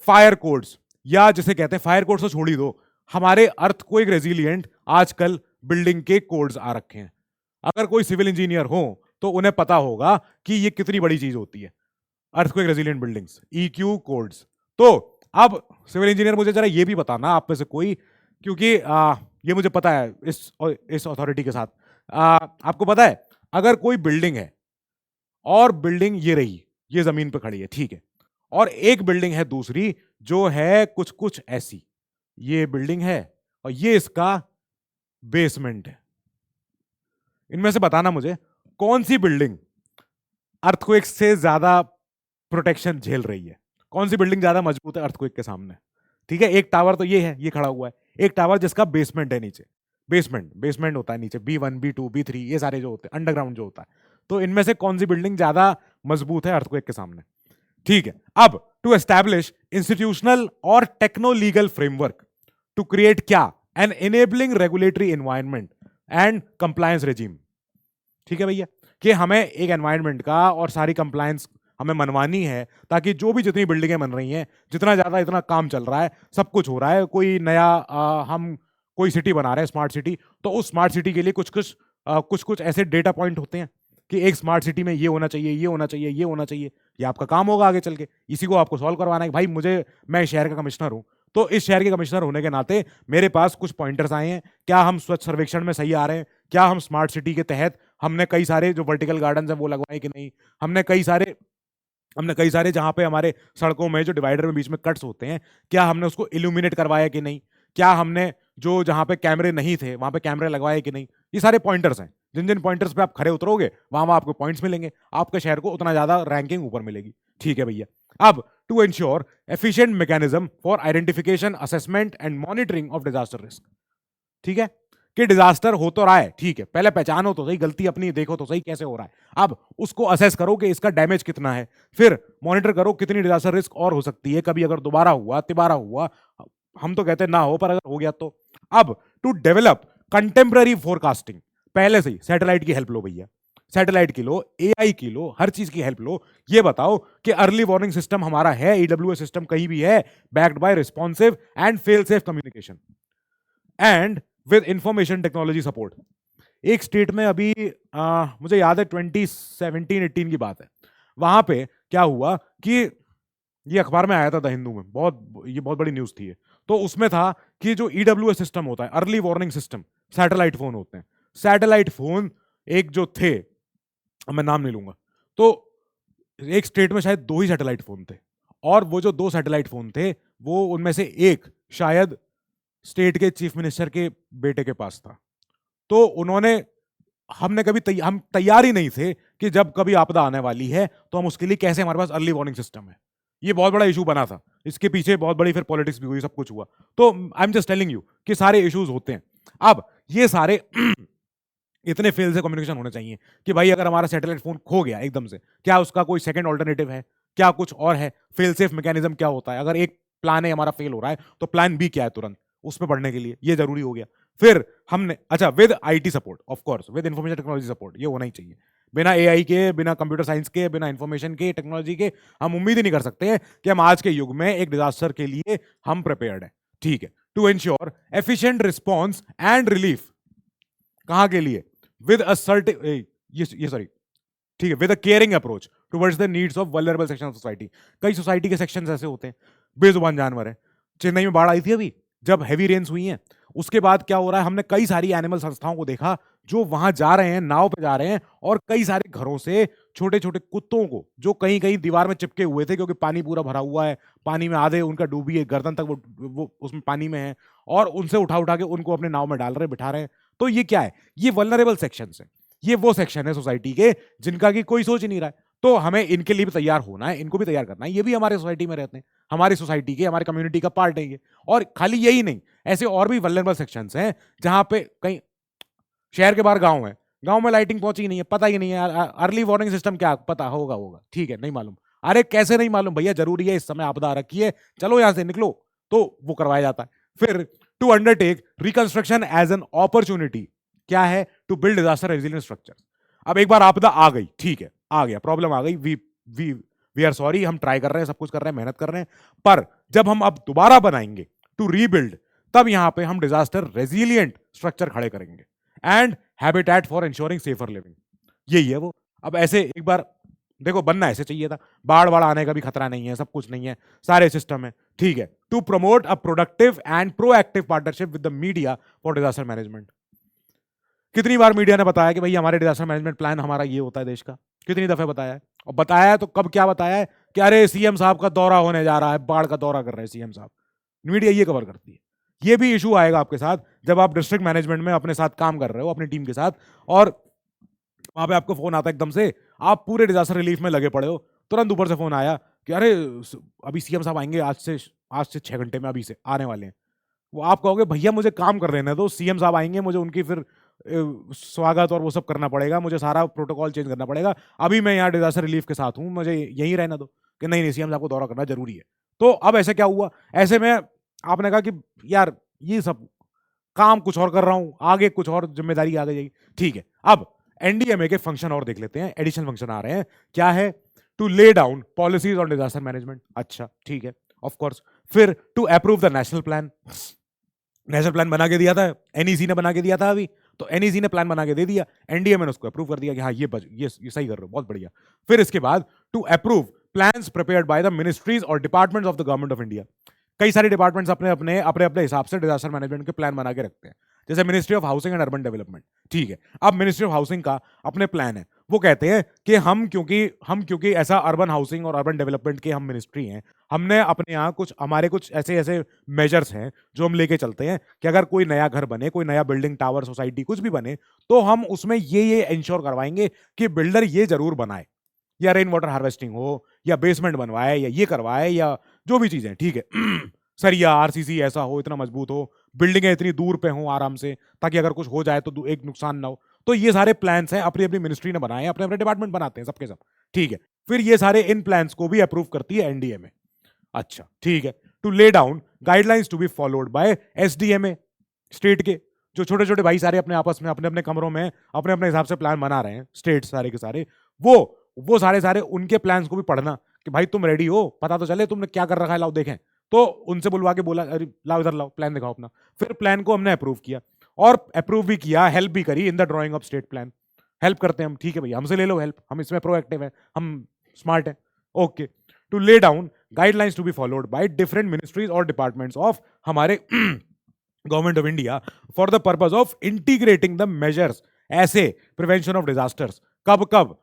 फायर कोड्स, या जिसे कहते हैं फायर कोड्स तो छोड़ ही दो, हमारे अर्थक्वेक रेजिलिएंट आजकल बिल्डिंग के कोड्स आ रखे हैं। अगर कोई सिविल इंजीनियर हो तो उन्हें पता होगा कि ये कितनी बड़ी चीज होती है, earthquake resilient buildings, EQ codes. तो अब सिविल इंजीनियर मुझे जरा ये भी बताना आप में से कोई, क्योंकि ये मुझे पता है इस अथॉरिटी के साथ, आपको पता है अगर कोई बिल्डिंग है और बिल्डिंग ये रही, ये जमीन पे खड़ी है, ठीक है, और एक बिल्डिंग है दूसरी जो है कुछ कुछ ऐसी, ये बिल्डिंग है और ये इसका बेसमेंट है, इनमें से बताना मुझे कौन सी बिल्डिंग अर्थक्वेक से ज्यादा प्रोटेक्शन झेल रही है, कौन सी बिल्डिंग ज्यादा मजबूत है अर्थक्वेक के सामने। ठीक है, एक टावर तो ये है, ये खड़ा हुआ है, एक टावर जिसका बेसमेंट है नीचे, बेसमेंट होता है नीचे, B1 B2 B3 ये सारे जो होते हैं, अंडरग्राउंड जो होता है। तो इनमें से कौन सी बिल्डिंग ज्यादा मजबूत है अर्थक्वेक के सामने। ठीक है, अब टू एस्टैब्लिश इंस्टीट्यूशनल और techno legal framework to create क्या, an enabling regulatory environment and compliance regime. ठीक है भैया, कि हमें एक एनवायरनमेंट का और सारी कंप्लायंस हमें मनवानी है, ताकि जो भी जितनी बिल्डिंगें बन रही हैं, जितना ज्यादा इतना काम चल रहा है, सब कुछ हो रहा है, कोई नया हम कोई सिटी बना रहे हैं, स्मार्ट सिटी, तो उस स्मार्ट सिटी के लिए कुछ कुछ ऐसे डेटा पॉइंट होते हैं कि एक स्मार्ट सिटी में ये होना चाहिए, ये होना चाहिए, ये होना चाहिए। ये आपका काम होगा आगे चल के, इसी को आपको सॉल्व करवाना है। भाई मैं शहर का कमिश्नर हूं, तो इस शहर के कमिश्नर होने के नाते मेरे पास कुछ पॉइंटर्स आए हैं, क्या हम स्वच्छ सर्वेक्षण में सही आ रहे हैं, क्या हम स्मार्ट सिटी के तहत हमने कई सारे जो वर्टिकल गार्डन है वो लगवाए कि नहीं, हमने कई सारे जहां पे हमारे सड़कों में जो डिवाइडर में बीच में कट्स होते हैं, क्या हमने उसको इल्यूमिनेट करवाया कि नहीं, क्या हमने जो जहां पे कैमरे नहीं थे वहां पे कैमरे लगवाए कि नहीं। ये सारे पॉइंटर्स हैं, जिन जिन पॉइंटर्स पे आप खड़े उतरोगे वहां वहां आपको पॉइंट्स मिलेंगे, आपके शहर को उतना ज्यादा रैंकिंग ऊपर मिलेगी। ठीक है भैया, अब to ensure efficient mechanism for identification, assessment and monitoring of disaster risk. ठीक है, कि डिजास्टर हो तो रहा है, ठीक है, पहले पहचानो तो सही, गलती अपनी देखो तो सही कैसे हो रहा है, अब उसको असेस करो कि इसका डैमेज कितना है, फिर मॉनिटर करो कितनी डिजास्टर रिस्क और हो सकती है, कभी अगर दोबारा हुआ, तिबारा हुआ, हम तो कहते हैं ना हो, पर अगर हो गया तो। अब टू डेवलप कंटेम्प्ररी फोरकास्टिंग, पहले से ही सैटेलाइट की हेल्प लो भैया, सैटेलाइट की लो, AI की लो, हर चीज की हेल्प लो। ये बताओ कि अर्ली वार्निंग सिस्टम हमारा है, EWS सिस्टम कहीं भी है, backed by responsive and fail safe communication and with information technology support. एक स्टेट में अभी मुझे याद है 2017-18 की बात है, वहां पे क्या हुआ कि ये अखबार में आया था द हिंदू में, ये बहुत बड़ी न्यूज थी ये। तो उसमें था कि जो ईडब्ल्यूएस सिस्टम होता है, early warning system, satellite phone होते हैं, सैटेलाइट फोन एक जो थे, अब मैं नाम नहीं लूंगा, तो एक स्टेट में शायद 2 ही सैटेलाइट फोन थे, और वो जो 2 सैटेलाइट फोन थे, वो उनमें से एक शायद स्टेट के चीफ मिनिस्टर के बेटे के पास था। तो उन्होंने, हम तैयार ही नहीं थे कि जब कभी आपदा आने वाली है तो हम उसके लिए कैसे, हमारे पास अर्ली वार्निंग सिस्टम है। ये बहुत बड़ा इशू बना था, इसके पीछे बहुत बड़ी फिर पॉलिटिक्स भी हुई, सब कुछ हुआ। तो I am just telling you कि सारे इश्यूज होते हैं। अब ये सारे इतने फेल से कम्युनिकेशन होने चाहिए कि भाई अगर हमारा सैटेलाइट फोन खो गया एकदम से, क्या उसका कोई सेकंड ऑल्टरनेटिव है, क्या कुछ और है, फेल सेफ मैकेनिज्म क्या होता है, अगर एक प्लान है हमारा फेल हो रहा है तो प्लान बी क्या है, तुरंत उस पर बढ़ने के लिए ये जरूरी हो गया। फिर हमने, अच्छा, with IT support, of course with information technology support, ये होना ही चाहिए। बिना एआई के, बिना कंप्यूटर साइंस के, बिना इंफॉर्मेशन के, टेक्नोलॉजी के हम उम्मीद ही नहीं कर सकते हैं कि हम आज के युग में एक डिजास्टर के लिए हम प्रिपेयर्ड है। ठीक है, to ensure efficient response and relief, कहां के लिए, विद अ सर्टेन, ये सॉरी, ठीक है, with a caring approach towards the needs of vulnerable section of society. कई सोसाइटी के सेक्शंस ऐसे होते हैं, बेजुबान जानवर है। चेन्नई में बाढ़ आई थी अभी, जब हैवी रेन्स हुई हैं, उसके बाद क्या हो रहा है, हमने कई सारी एनिमल संस्थाओं को देखा जो वहां जा रहे हैं, नाव पे जा रहे हैं, और कई सारे घरों से छोटे छोटे कुत्तों को, जो कहीं कहीं दीवार में चिपके हुए थे क्योंकि पानी पूरा भरा हुआ है, पानी में आधे उनका डूबी है, गर्दन तक वो उसमें पानी में है, और उनसे उठा उठा के उनको अपने नाव में डाल रहे, बिठा रहे हैं। तो ये क्या है, ये वल्नरेबल सेक्शन है, ये वो सेक्शन है सोसाइटी के जिनका की कोई सोच ही नहीं रहा है। तो हमें इनके लिए भी तैयार होना है, इनको भी तैयार करना है, ये भी हमारे सोसाइटी में रहते हैं, हमारी सोसाइटी के, हमारी कम्युनिटी का पार्ट है ये। और खाली यही नहीं, ऐसे और भी वल्नरेबल सेक्शंस हैं जहां पे कहीं शहर के बाहर गांव है, गांव में लाइटिंग पहुंची नहीं है, पता ही नहीं है अर्ली वार्निंग सिस्टम क्या, पता होगा होगा, ठीक है, नहीं मालूम। अरे कैसे नहीं मालूम भैया, जरूरी है, इस समय आपदा आ रखी है, चलो यहां से निकलो, तो वो करवाया जाता है। फिर to undertake reconstruction as an opportunity, क्या है, to build disaster resilient structure. अब एक बार आपदा आ गई, ठीक है, आ गया, प्रॉब्लम आ गई, वी वी आर सॉरी, हम ट्राई कर रहे हैं, सब कुछ कर रहे हैं, मेहनत कर रहे हैं, पर जब हम अब दोबारा बनाएंगे टू रीबिल्ड, तब यहां पे हम डिजास्टर रेजिलियंट स्ट्रक्चर खड़े करेंगे and habitat for ensuring safer living. यही है वो। अब ऐसे एक बार देखो, बनना ऐसे चाहिए था, बाढ़ बाढ़ आने का भी खतरा नहीं है, सब कुछ नहीं है, सारे सिस्टम है, ठीक है। To promote a productive and proactive partnership with the media for disaster management. कितनी बार मीडिया ने बताया कि भाई हमारे डिजास्टर मैनेजमेंट प्लान हमारा ये होता है देश का, कितनी दफे बताया है, और बताया है तो कब क्या बताया है कि अरे सीएम साहब का दौरा होने जा रहा है, बाढ़ का दौरा कर रहे हैं सीएम साहब। मीडिया ये कवर करती है। ये भी इशू आएगा आपके साथ जब आप डिस्ट्रिक्ट मैनेजमेंट में अपने साथ काम कर रहे हो, अपनी टीम के साथ, और वहां पे आपको फोन आता है एकदम से, आप पूरे डिजास्टर रिलीफ में लगे पड़े हो, तुरंत ऊपर से फोन आया कि अरे अभी सीएम साहब आएंगे, आज से 6 घंटे में, अभी से आने वाले हैं। वो आप कहोगे भैया मुझे काम कर लेने दो, सीएम साहब आएंगे, मुझे उनकी फिर स्वागत और वो सब करना पड़ेगा, मुझे सारा प्रोटोकॉल चेंज करना पड़ेगा, अभी मैं यहाँ डिजास्टर रिलीफ के साथ हूँ, मुझे यहीं रहना दो। कि नहीं नहीं, सीएम साहब को दौरा करना जरूरी है। तो अब ऐसे क्या हुआ, ऐसे में आपने कहा कि यार ये सब काम कुछ और कर रहा हूं, आगे कुछ और जिम्मेदारी आ गई, ठीक है। अब एनडीएमए के फंक्शन और देख लेते हैं, एडिशनल फंक्शन आ रहे हैं, क्या है, to lay down policies on disaster management, अच्छा ठीक है, ऑफ कोर्स। फिर to approve the national plan, national plan बना के दिया था, एनईसी ने बना के दिया था अभी, तो एनईसी ने प्लान बना के दे दिया, एनडीएमए ने उसको अप्रूव कर दिया कि हाँ ये सही कर रहे हो, बहुत बढ़िया। फिर इसके बाद to approve plans prepared by the ministries और departments of the government of India. कई सारे डिपार्टमेंट्स अपने अपने अपने अपने हिसाब से डिजास्टर मैनेजमेंट के प्लान बना के रखते हैं, जैसे ministry of housing and urban development, ठीक है। अब मिनिस्ट्री ऑफ हाउसिंग का अपने प्लान है, वो कहते हैं कि हम क्योंकि ऐसा अर्बन हाउसिंग और अर्बन डेवलपमेंट के हम मिनिस्ट्री हैं, हमने अपने यहाँ हमारे कुछ ऐसे ऐसे मेजर्स हैं जो हम लेके चलते हैं कि अगर कोई नया घर बने, कोई नया बिल्डिंग, टावर, सोसाइटी कुछ भी बने, तो हम उसमें ये इंश्योर करवाएंगे कि बिल्डर ये जरूर बनाए, या रेन वाटर हार्वेस्टिंग हो, या बेसमेंट बनवाए, या ये करवाए, या जो भी चीजें, ठीक है। सरिया आरसीसी ऐसा हो, इतना मजबूत हो, बिल्डिंगें इतनी दूर पे हो आराम से, ताकि अगर कुछ हो जाए तो एक नुकसान ना हो। तो ये सारे प्लान्स हैं, अपनी अपनी मिनिस्ट्री ने बनाए हैं, अपने अपने डिपार्टमेंट बनाते हैं सबके सब, ठीक है। फिर ये सारे इन प्लान्स को भी अप्रूव करती है एनडीएमए, अच्छा ठीक है। To lay down guidelines to be followed by SDMA, state के जो छोटे छोटे भाई सारे अपने आपस में अपने अपने कमरों में अपने अपने हिसाब से प्लान बना रहे हैं, स्टेट सारे के सारे, वो सारे सारे उनके प्लान्स को भी पढ़ना कि भाई तुम रेडी हो, पता तो चले तुमने क्या कर रखा है, लाओ देखें। तो उनसे बुलवा के बोला, अरे लाओ इधर लाओ, प्लान दिखाओ अपना। फिर प्लान को हमने अप्रूव किया, और अप्रूव भी किया, हेल्प भी करी in the drying of state plan. Help करते हैं हम, ठीक है भैया, हमसे ले लो हेल्प, हम इसमें प्रोएक्टिव है, हम स्मार्ट है, okay. To lay down guidelines to be followed by different ministries और डिपार्टमेंट्स ऑफ हमारे government of India for the purpose of integrating the measures, ऐसे प्रिवेंशन ऑफ डिजास्टर्स, कब कब,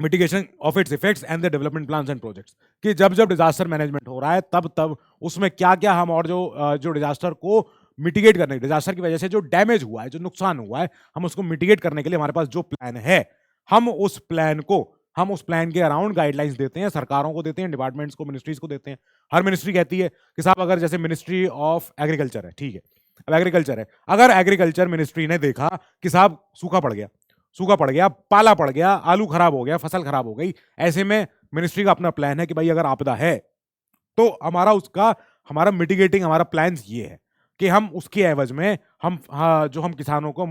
mitigation of its effects and the development plans and projects, कि जब जब disaster management हो रहा है तब तब उसमें क्या क्या हम, और जो डिजास्टर को मिटिगेट करने, डिजास्टर की वजह से जो डैमेज हुआ है, जो नुकसान हुआ है, हम उसको मिटिगेट करने के लिए हमारे पास जो प्लान है, हम उस प्लान के अराउंड गाइडलाइंस देते हैं, सरकारों को देते हैं, डिपार्टमेंट्स को, मिनिस्ट्रीज को देते हैं। हर मिनिस्ट्री कहती है कि साहब अगर जैसे मिनिस्ट्री ऑफ एग्रीकल्चर है, ठीक है, अब एग्रीकल्चर है, अगर एग्रीकल्चर मिनिस्ट्री ने देखा कि साहब सूखा पड़ गया, पाला पड़ गया, आलू खराब हो गया, फसल खराब हो गई, ऐसे में मिनिस्ट्री का अपना प्लान है कि भाई अगर आपदा है तो हमारा मिटिगेटिंग हमारा प्लान ये है कि हम उसके एवज में जो हम किसानों को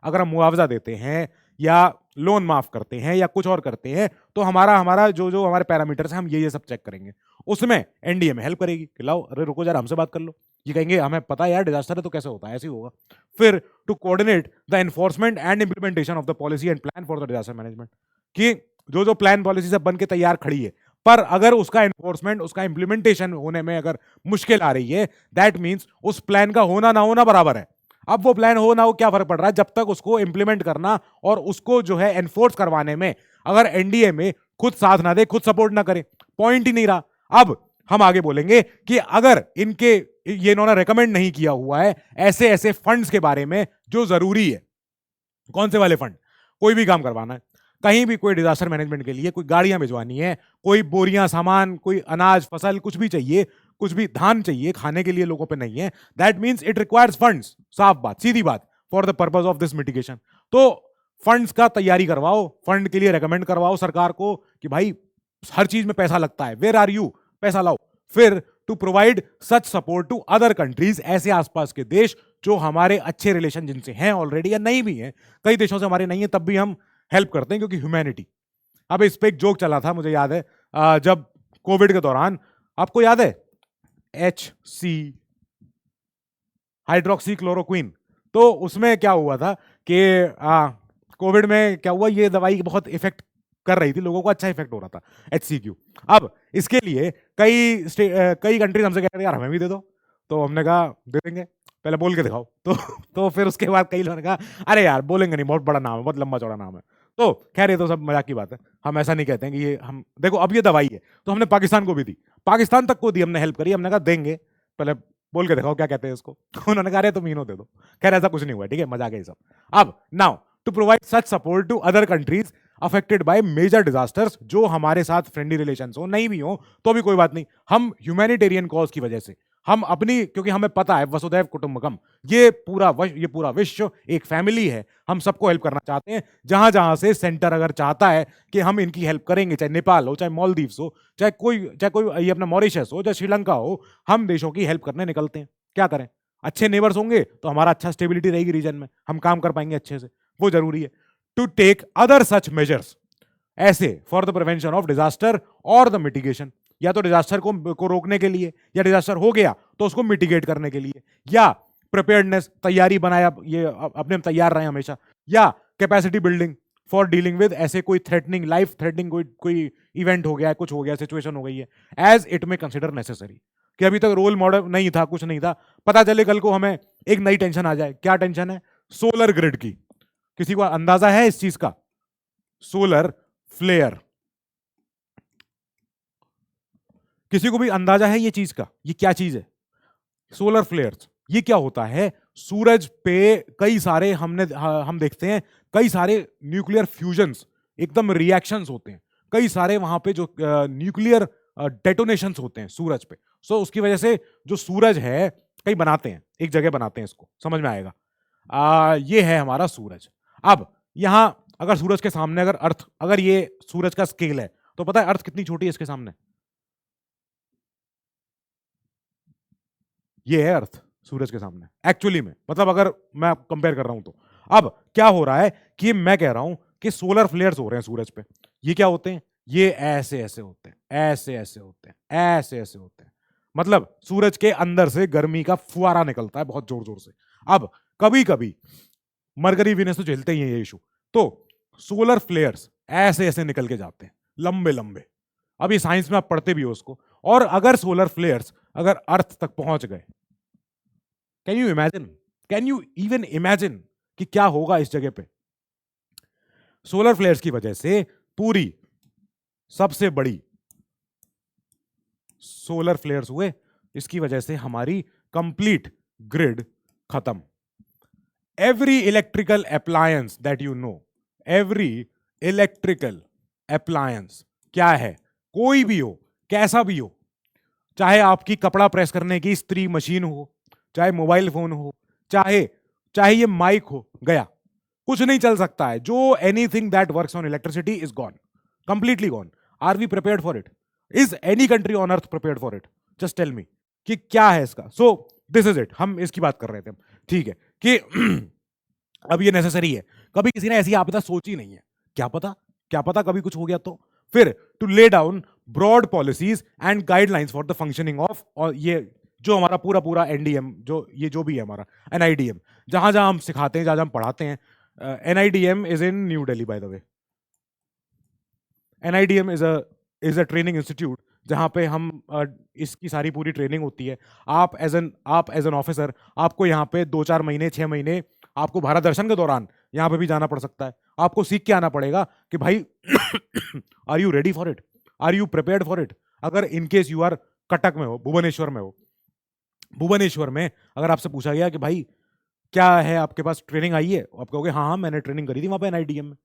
अगर हम मुआवजा देते हैं या लोन माफ करते हैं या कुछ और करते हैं, तो हमारा जो हमारे पैरामीटर्स हैं, हम ये सब चेक करेंगे। उसमें एनडीए में हेल्प करेगी कि लाओ, अरे रुको जरा, हमसे बात कर लो, ये कहेंगे हमें पता है यार डिजास्टर है तो कैसे होता है, ऐसे ही होगा। फिर to coordinate the enforcement and implementation of the policy and plan for the disaster management, कि जो प्लान पॉलिसी सब बन के तैयार खड़ी है, पर अगर उसका एनफोर्समेंट, उसका इंप्लीमेंटेशन होने में अगर मुश्किल आ रही है, दैट मींस उस प्लान का होना ना होना बराबर है। अब वो प्लान हो ना हो क्या फर्क पड़ रहा है, जब तक उसको इंप्लीमेंट करना और उसको जो है एनफोर्स करवाने में अगर एनडीए में खुद साथ ना दे, खुद सपोर्ट ना करे, पॉइंट ही नहीं रहा। अब हम आगे बोलेंगे कि अगर ये इन्होंने रेकमेंड नहीं किया हुआ है ऐसे ऐसे फंड्स के बारे में जो जरूरी है, कौन से वाले फंड, कोई भी काम करवाना है, कहीं भी कोई डिजास्टर मैनेजमेंट के लिए कोई गाड़ियां भिजवानी है, कोई बोरियां सामान, कोई अनाज फसल कुछ भी चाहिए, कुछ भी धान चाहिए खाने के लिए लोगों पे नहीं है, that means it requires funds. साफ बात, सीधी बात, for the purpose of this mitigation. तो फंड्स का तैयारी करवाओ, फंड के लिए रेकमेंड करवाओ सरकार को कि भाई हर चीज में पैसा लगता है, वेयर आर यू, पैसा लाओ। फिर to provide such support to other countries, ऐसे आसपास के देश जो हमारे अच्छे रिलेशन जिनसे हैं ऑलरेडी या नहीं भी हैं, कई देशों से हमारे नहीं है तब भी हम हेल्प करते हैं क्योंकि ह्यूमैनिटी। अब इस पे एक जोक चला था, मुझे याद है, जब कोविड के दौरान, आपको याद है HC हाइड्रोक्सी क्लोरोक्विन, तो उसमें क्या हुआ था कि कोविड में क्या हुआ, ये दवाई बहुत इफेक्ट कर रही थी, लोगों को अच्छा इफेक्ट हो रहा था HCQ। अब इसके लिए कई कंट्रीज हमसे कह रहे थे यार हमें भी दे दो, तो हमने कहा दे देंगे, पहले बोल के दिखाओ। तो फिर उसके बाद कई लोगों ने कहा अरे यार बोलेंगे नहीं, बहुत बड़ा नाम है, बहुत लंबा चौड़ा नाम है। तो खैर ये तो सब मजाक की बात है, हम ऐसा नहीं कहते हैं कि ये हम देखो अब ये दवाई है तो हमने पाकिस्तान को भी दी, पाकिस्तान तक को दी, हमने हेल्प करी, हमने कहा देंगे, पहले बोल के दिखाओ क्या कहते हैं इसको। उन्होंने कहा अरे तुम इनो दे दो। खैर ऐसा कुछ नहीं हुआ, ठीक है, मजाक है ये सब। अब now to provide such support to other countries affected by major disasters, जो हमारे साथ फ्रेंडली रिलेशंस हो, नहीं भी हो तो भी कोई बात नहीं, हम ह्यूमैनिटेरियन कॉज की वजह से, हम अपनी, क्योंकि हमें पता है वसुधैव कुटुंबकम, ये पूरा विश्व एक फैमिली है, हम सबको हेल्प करना चाहते हैं। जहां जहां से सेंटर अगर चाहता है कि हम इनकी हेल्प करेंगे, चाहे नेपाल हो, चाहे मालदीव्स हो, चाहे कोई ये अपना मॉरिशस हो, चाहे श्रीलंका हो, हम देशों की हेल्प करने निकलते हैं। क्या करें, अच्छे नेबर्स होंगे तो हमारा अच्छा स्टेबिलिटी रहेगी रीजन में, हम काम कर पाएंगे अच्छे से, वो जरूरी है। To take other such measures, ऐसे for the prevention of disaster और द मिटिगेशन, या तो डिजास्टर को रोकने के लिए, या डिजास्टर हो गया तो उसको मिटिगेट करने के लिए, या प्रिपेयर्डनेस, तैयारी बनाया, ये अपने तैयार रहे हमेशा, या capacity building for dealing with ऐसे कोई थ्रेटनिंग, लाइफ थ्रेटनिंग कोई इवेंट हो गया, कुछ हो गया, सिचुएशन हो गई है, एज इट में कंसिडर नेसेसरी, कि अभी तक रोल मॉडल नहीं था, कुछ नहीं था, पता चले कल को हमें एक नई टेंशन आ जाए। क्या टेंशन है? सोलर ग्रिड की। किसी को अंदाजा है इस चीज का? सोलर फ्लेयर, किसी को भी अंदाजा है ये चीज का, ये क्या चीज है? सोलर फ्लेयर्स, ये क्या होता है? सूरज पे कई सारे हम देखते हैं कई सारे न्यूक्लियर फ्यूजन्स, एकदम रिएक्शंस होते हैं, कई सारे वहां पे जो न्यूक्लियर डेटोनेशंस होते हैं सूरज पे। सो उसकी वजह से जो सूरज है, कई बनाते हैं, एक जगह बनाते हैं, इसको समझ में आएगा। ये है हमारा सूरज। अब यहां अगर सूरज के सामने अगर अर्थ, अगर ये सूरज का स्केल है तो पता है अर्थ कितनी छोटी है इसके सामने? ये है अर्थ सूरज के सामने एक्चुअली में, मतलब अगर मैं कंपेयर कर रहा हूं तो। अब क्या हो रहा है कि मैं कह रहा हूं कि सोलर फ्लेयर्स हो रहे हैं सूरज पे। ये क्या होते हैं? ये ऐसे ऐसे होते हैं, ऐसे ऐसे होते हैं, ऐसे ऐसे होते हैं, मतलब सूरज के अंदर से गर्मी का फुहारा निकलता है बहुत जोर जोर से। अब कभी कभी मरकरी वीनस तो झेलते ही हैं ये इशू, तो सोलर फ्लेयर्स ऐसे ऐसे निकल के जाते हैं, लंबे लंबे। अब ये साइंस में आप पढ़ते भी हो उसको। और अगर सोलर फ्लेयर्स अगर अर्थ तक पहुंच गए, can you imagine, can you even imagine कि क्या होगा इस जगह पे? सोलर फ्लेयर्स की वजह से पूरी सबसे बड़ी सोलर फ्लेयर्स हुए, इसकी वजह से हमारी कंप्लीट ग्रिड खत्म। Every electrical appliance that you know, every electrical appliance क्या है, कोई भी हो, कैसा भी हो, चाहे आपकी कपड़ा प्रेस करने की इस्त्री मशीन हो, चाहे मोबाइल फोन हो, चाहे चाहे ये माइक हो, गया, कुछ नहीं चल सकता है। जो anything that works on electricity is gone, completely gone. Are we prepared for it? Is any country on earth prepared for it? Just tell me कि क्या है इसका। सो दिस इज इट, हम इसकी बात कर रहे थे, ठीक है, कि अब ये नेसेसरी है। कभी किसी ने ऐसी आपदा सोची नहीं है, क्या पता, क्या पता कभी कुछ हो गया तो। फिर to lay down broad policies and guidelines for the functioning of, और ये जो हमारा पूरा पूरा एनडीएम, जो ये जो भी है हमारा एनआईडीएम, जहां जहां हम सिखाते हैं, जहां जहां हम पढ़ाते हैं, NIDM is in new Delhi by the way. NIDM is a training institute जहां पे हम इसकी सारी पूरी ट्रेनिंग होती है। आप एज एन ऑफिसर, आपको यहाँ पे 2-4 महीने 6 महीने आपको भारत दर्शन के दौरान यहाँ पे भी जाना पड़ सकता है। आपको सीख के आना पड़ेगा कि भाई are you ready for it, are you prepared for it. अगर इनकेस यू आर कटक में हो, भुवनेश्वर में हो, भुवनेश्वर में अगर आपसे पूछा गया कि भाई क्या है आपके पास, ट्रेनिंग आई है, आप कहोगे हाँ हाँ मैंने ट्रेनिंग करी थी वहाँ पे एनआईडीएम में,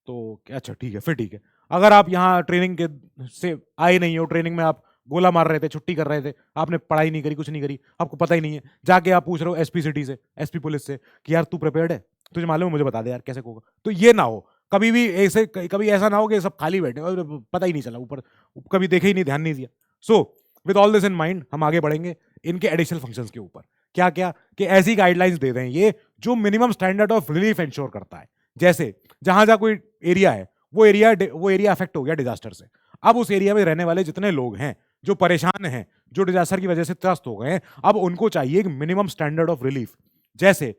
तो अच्छा ठीक है, फिर ठीक है। अगर आप यहाँ ट्रेनिंग के से आए नहीं हो, ट्रेनिंग में आप गोला मार रहे थे, छुट्टी कर रहे थे, आपने पढ़ाई नहीं करी, कुछ नहीं करी, आपको पता ही नहीं है, जाके आप पूछ रहे हो एसपी सिटी से, एसपी पुलिस से कि यार तू प्रिपेयर्ड है, तुझे मालूम है, मुझे बता दे यार कैसे होगा। तो ये ना हो कभी भी, ऐसे कभी ऐसा ना हो कि सब खाली बैठे और पता ही नहीं चला, ऊपर कभी देखे ही नहीं, ध्यान नहीं दिया। So with all this in mind हम आगे बढ़ेंगे इनके एडिशनल फंक्शंस के ऊपर। क्या क्या कि ऐसी गाइडलाइंस दे दें ये जो minimum standard of relief ensure करता है। जैसे जहां जहां कोई एरिया है, वो एरिया अफेक्ट हो गया डिजास्टर से, अब उस एरिया में रहने वाले जितने लोग हैं जो परेशान हैं, जो डिजास्टर की वजह से त्रस्त हो गए हैं, अब उनको चाहिए एक मिनिमम स्टैंडर्ड ऑफ रिलीफ। जैसे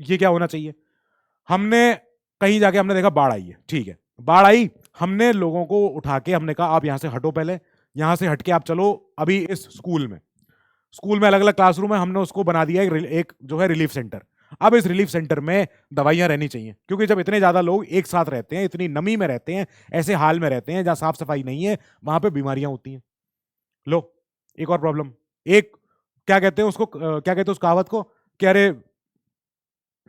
ये क्या होना चाहिए, हमने कहीं जाके हमने देखा बाढ़ आई है, ठीक है, बाढ़ आई, हमने लोगों को उठा के हमने कहा आप यहां से हटो, पहले यहां से हटके आप चलो अभी इस स्कूल में अलग अलग क्लासरूम है, हमने उसको बना दिया एक जो है रिलीफ सेंटर। अब इस रिलीफ सेंटर में दवाइयां रहनी चाहिए, क्योंकि जब इतने ज्यादा लोग एक साथ रहते हैं, इतनी नमी में रहते हैं, ऐसे हाल में रहते हैं जहां साफ सफाई नहीं है, वहां पे बीमारियां होती हैं। लो एक और प्रॉब्लम, एक क्या कहते हैं उसको, क्या कहते हैं उस कहावत को कि अरे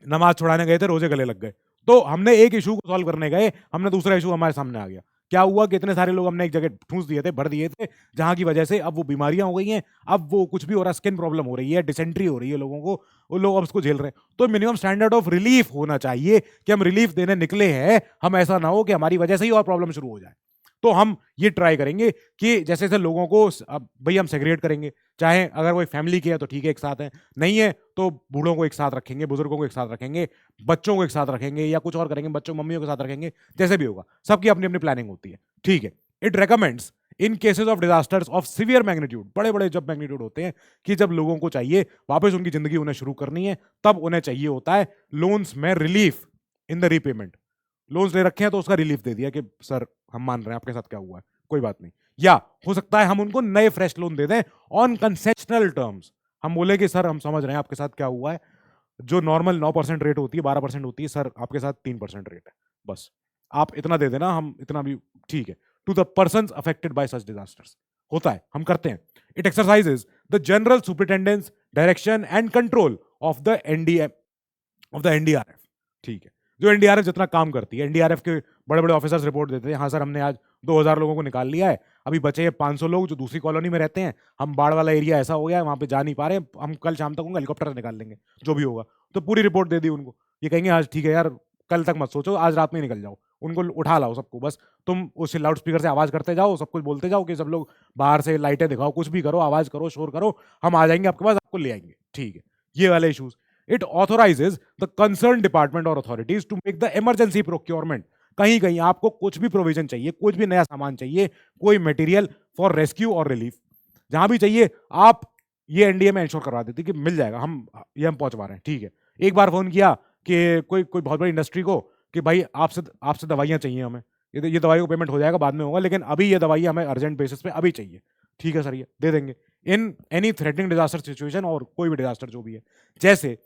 नमाज छुड़ाने गए थे, रोजे गले लग गए। तो हमने एक इशू को सॉल्व करने गए, हमने दूसरा इशू हमारे सामने आ गया। क्या हुआ कि इतने सारे लोग हमने एक जगह ठूंस दिए थे, भर दिए थे, जहां की वजह से अब वो बीमारियां हो गई हैं, अब वो कुछ भी हो रहा है, स्किन प्रॉब्लम हो रही है, डिसेंट्री हो रही है लोगों को, वो लोग अब उसको झेल रहे हैं। तो मिनिमम स्टैंडर्ड ऑफ रिलीफ होना चाहिए कि हम रिलीफ देने निकले हैं, हम ऐसा ना हो कि हमारी वजह से ही और प्रॉब्लम शुरू हो जाए। तो हम ये ट्राई करेंगे कि जैसे जैसे लोगों को, अब भाई हम सेग्रीगेट करेंगे, चाहे अगर कोई फैमिली की है तो ठीक है एक साथ है, नहीं है तो बूढ़ों को एक साथ रखेंगे, बुजुर्गों को एक साथ रखेंगे, बच्चों को एक साथ रखेंगे, या कुछ और करेंगे, बच्चों मम्मियों के साथ रखेंगे, जैसे भी होगा, सबकी अपनी अपनी प्लानिंग होती है, ठीक है। It recommends in cases of disasters of severe magnitude, बड़े बड़े जब मैग्नीट्यूड होते हैं, कि जब लोगों को चाहिए वापस उनकी जिंदगी उन्हें शुरू करनी है, तब उन्हें चाहिए होता है लोन्स में relief in the repayment. Loans ले रखे हैं तो उसका रिलीफ दे दिया कि सर हम मान रहे हैं आपके साथ क्या हुआ है, कोई बात नहीं। या हो सकता है हम उनको नए फ्रेश लोन दे दें ऑन कंसेशनल टर्म्स, हम बोले कि सर हम समझ रहे हैं आपके साथ क्या हुआ है, जो नॉर्मल 9% रेट होती है 12% होती है, सर आपके साथ 3% रेट है, बस आप इतना दे देना, हम इतना भी ठीक है, to the person affected by such disasters. होता है, हम करते हैं। It exercises the general superintendence direction and control of the NDRF, ठीक है, जो एनडीआरएफ जितना काम करती है, एनडीआरएफ के बड़े बड़े ऑफिसर्स रिपोर्ट देते हैं, हाँ सर हमने आज 2000 लोगों को निकाल लिया है, अभी बचे हैं 500 लोग जो दूसरी कॉलोनी में रहते हैं, हम बाढ़ वाला एरिया ऐसा हो गया है वहां पे जा नहीं पा रहे, हम कल शाम तक उनको हेलीकॉप्टर से निकाल लेंगे, जो भी होगा। तो पूरी रिपोर्ट दे दी उनको, ये कहेंगे आज ठीक है यार, कल तक मत सोचो, आज रात में निकल जाओ, उनको उठा लाओ सबको, बस तुम उस लाउड स्पीकर से आवाज करते जाओ, सब कुछ बोलते जाओ कि सब लोग बाहर से लाइटें दिखाओ, कुछ भी करो, आवाज करो, शोर करो, हम आ जाएंगे आपके पास, आपको ले आएंगे, ठीक है। ये वाले issues. It authorizes the concerned department or authorities to make the emergency procurement। कहीं कहीं आपको कुछ भी प्रोविजन चाहिए, कुछ भी नया सामान चाहिए, कोई मटेरियल फॉर रेस्क्यू और रिलीफ, जहां भी चाहिए आप ये एनडीए में इंश्योर करवा देती कि मिल जाएगा, हम पहुंचवा रहे हैं, ठीक है। एक बार फोन किया कि कोई बहुत बड़ी इंडस्ट्री को कि भाई आपसे दवाइयां चाहिए हमें, ये दवाई को पेमेंट हो जाएगा, बाद में होगा, लेकिन अभी ये दवाई हमें अर्जेंट बेसिस पे अभी चाहिए। ठीक है सर, ये दे देंगे in any threatening disaster situation, और कोई भी डिजास्टर जो भी है। जैसे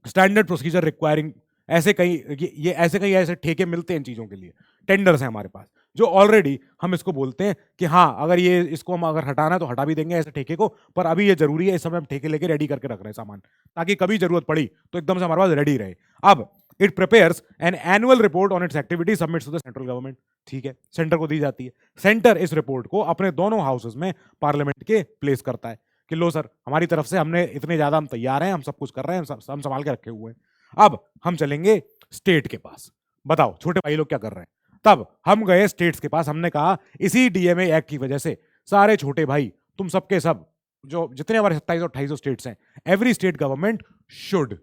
स्टैंडर्ड प्रोसीजर रिक्वायरिंग, ऐसे कई ये ऐसे कई ऐसे ठेके मिलते हैं इन चीज़ों के लिए, टेंडर्स हैं हमारे पास, जो ऑलरेडी हम इसको बोलते हैं कि हाँ अगर ये इसको हम अगर हटाना है तो हटा भी देंगे ऐसे ठेके को, पर अभी ये जरूरी है, इस समय हम ठेके लेके रेडी करके रख रहे हैं सामान, ताकि कभी जरूरत पड़ी तो एकदम से हमारे पास रेडी रहे। अब it prepares an annual report on its activity, submits to the central government. ठीक है, सेंटर को दी जाती है, सेंटर इस रिपोर्ट को अपने दोनों हाउसेज में पार्लियामेंट के प्लेस करता है कि लो सर हमारी तरफ से हमने इतने ज्यादा हम तैयार हैं, हम सब कुछ कर रहे हैं, हम संभाल के रखे हुए हैं। अब हम चलेंगे स्टेट के पास, बताओ छोटे भाई लोग क्या कर रहे हैं। तब हम गए स्टेट्स के पास, हमने कहा इसी डीएमए एक्ट की वजह से सारे छोटे भाई तुम सबके सब जो जितने हमारे 27 और 28 स्टेट्स हैं, एवरी स्टेट गवर्नमेंट शुड,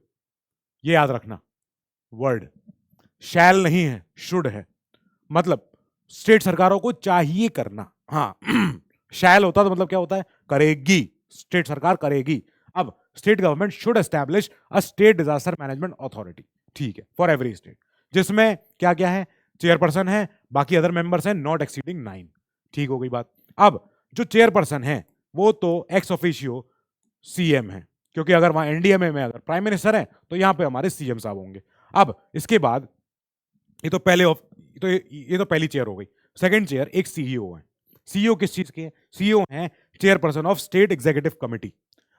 ये याद रखना वर्ड शैल नहीं है, शुड है, मतलब स्टेट सरकारों को चाहिए करना। हाँ शैल होता तो मतलब क्या होता है, करेगी, स्टेट सरकार करेगी। अब state government should establish a state disaster management authority, ठीक है, फॉर एवरी स्टेट, जिसमें क्या क्या है, चेयरपर्सन है, बाकी अदर मेंबर्स हैं, नॉट एक्सीडिंग 9। ठीक हो गई बात। अब जो चेयरपर्सन है वो तो एक्स ऑफिशियो सीएम है, क्योंकि अगर वहां एनडीएमए में अगर प्राइम मिनिस्टर है तो यहां पे हमारे सीएम साहब होंगे। अब इसके बाद ये तो ये तो पहली चेयर हो गई। सेकंड चेयर एक सीईओ है। सीईओ किस चीज के? सीईओ हैं chairperson of state executive committee.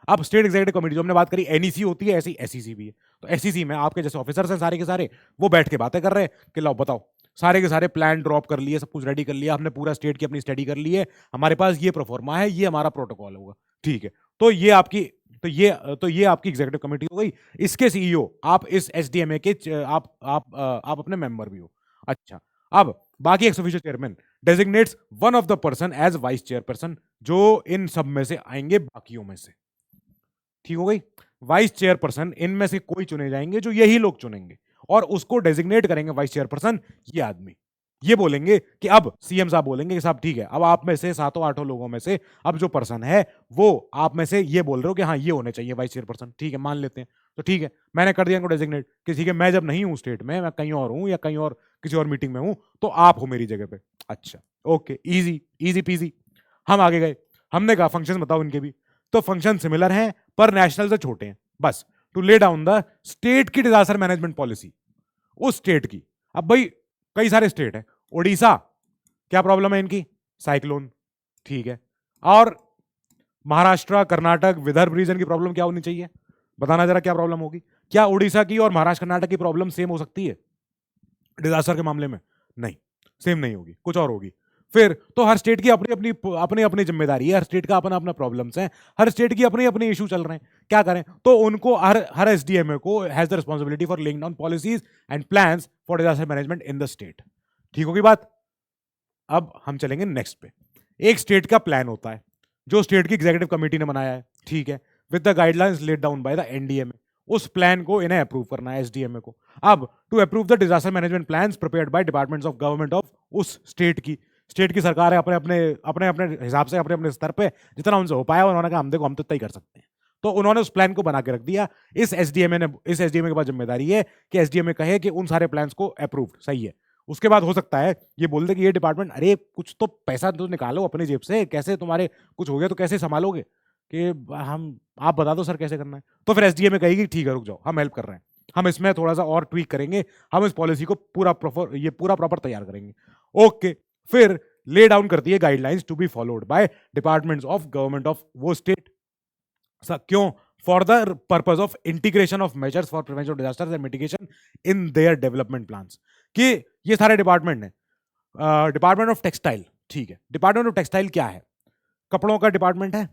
अब स्टेट एग्जीक्यूटिव कमेटी जो हमने बात करी एनईसी होती है, ऐसी एसईसी भी है। तो एसईसी में आपके जैसे ऑफिसर्स हैं सारे के सारे, वो बैठ के बातें कर रहे हैं कि लाओ बताओ, सारे के सारे प्लान ड्रॉप कर लिए, सब कुछ रेडी कर लिया हमने, पूरा स्टेट की अपनी स्टडी कर ली है, हमारे पास ये प्रोफॉर्मा है, ये हमारा प्रोटोकॉल होगा। ठीक है, तो ये आपकी आपकी एग्जीक्यूटिव कमेटी हो गई। इसके सीईओ आप इस एसडीएमए के आप अपने मेंबर भी हो। अच्छा, अब बाकी ex official chairman designates one of the person as vice chairperson, जो इन सब में से आएंगे बाकियों में से। ठीक हो गई। वाइस चेयरपर्सन इनमें से कोई चुने जाएंगे जो यही लोग चुनेंगे, और उसको डेजिग्नेट करेंगे वाइस चेयरपर्सन ये आदमी। ये बोलेंगे कि अब सीएम साहब बोलेंगे कि साहब ठीक है, अब आप में से 7-8 लोगों में से अब जो पर्सन है वो आप में से ये बोल रहे हो कि हाँ ये होने चाहिए वाइस चेयरपर्सन। ठीक है, मान लेते हैं, तो ठीक है मैंने कर दिया इनको डेजिग्नेट कि ठीक है मैं जब नहीं हूं स्टेट में, मैं कहीं और हूं या कहीं और किसी और मीटिंग में हूं, तो आप हो मेरी जगह पे। अच्छा ओके, इजी इजी पीजी। हम आगे गए, हमने कहा फंक्शन बताओ इनके भी। तो फंक्शन सिमिलर हैं पर नेशनल से छोटे हैं, बस to lay down the state की डिजास्टर मैनेजमेंट पॉलिसी, उस स्टेट की। अब भाई कई सारे स्टेट है, उड़ीसा क्या प्रॉब्लम है इनकी, साइक्लोन। ठीक है, और महाराष्ट्र, कर्नाटक, विदर्भ रीजन की प्रॉब्लम क्या होनी चाहिए, बताना जरा क्या प्रॉब्लम होगी। क्या उड़ीसा की और महाराष्ट्र कर्नाटक की प्रॉब्लम सेम हो सकती है डिजास्टर के मामले में? नहीं, सेम नहीं होगी, कुछ और होगी। फिर तो हर स्टेट की अपनी अपनी जिम्मेदारी है, हर स्टेट का अपना अपना प्रॉब्लम्स हैं, हर स्टेट की अपनी अपनी इशू चल रहे हैं, क्या करें। तो उनको हर एसडीएमए को has the responsibility for laying down policies and plans for disaster management in the state. ठीक होगी बात। अब हम चलेंगे नेक्स्ट पे। एक स्टेट का प्लान होता है जो स्टेट की एग्जीक्यूटिव कमेटी ने बनाया है, ठीक है, with the guidelines laid down by the NDMA. उस प्लान को इन्हें अप्रूव करना है एसडीएमए को। अब to approve the disaster management plans prepared by departments of government of उस स्टेट की सरकार है, अपने अपने हिसाब से अपने अपने स्तर पे जितना उनसे हो पाया उन्होंने कहा हम देखो हम तो तय कर सकते हैं, तो उन्होंने उस प्लान को बना के रख दिया। इस एसडीएमए के पास जिम्मेदारी है कि एसडीएमए कहे कि उन सारे प्लान्स को अप्रूव सही है। उसके बाद हो सकता है ये बोल दे कि ये डिपार्टमेंट अरे कुछ तो पैसा तो निकालो अपनी जेब से, कैसे तुम्हारे कुछ हो गया तो कैसे संभालोगे, कि हम आप बता दो सर कैसे करना है। तो फिर एसडीएमए कहेगी ठीक है रुक जाओ, हम हेल्प कर रहे हैं, हम इसमें थोड़ा सा और ट्वीक करेंगे, हम इस पॉलिसी को पूरा प्रॉपर तैयार करेंगे। ओके, फिर ले डाउन करती है guidelines to be followed by departments of government of वो स्टेट। क्यों? For the purpose of integration of measures for prevention of disasters and mitigation in their development plans. कि ये सारे डिपार्टमेंट है। डिपार्टमेंट ऑफ टेक्सटाइल, ठीक है, department of textile क्या है? कपड़ों का डिपार्टमेंट है,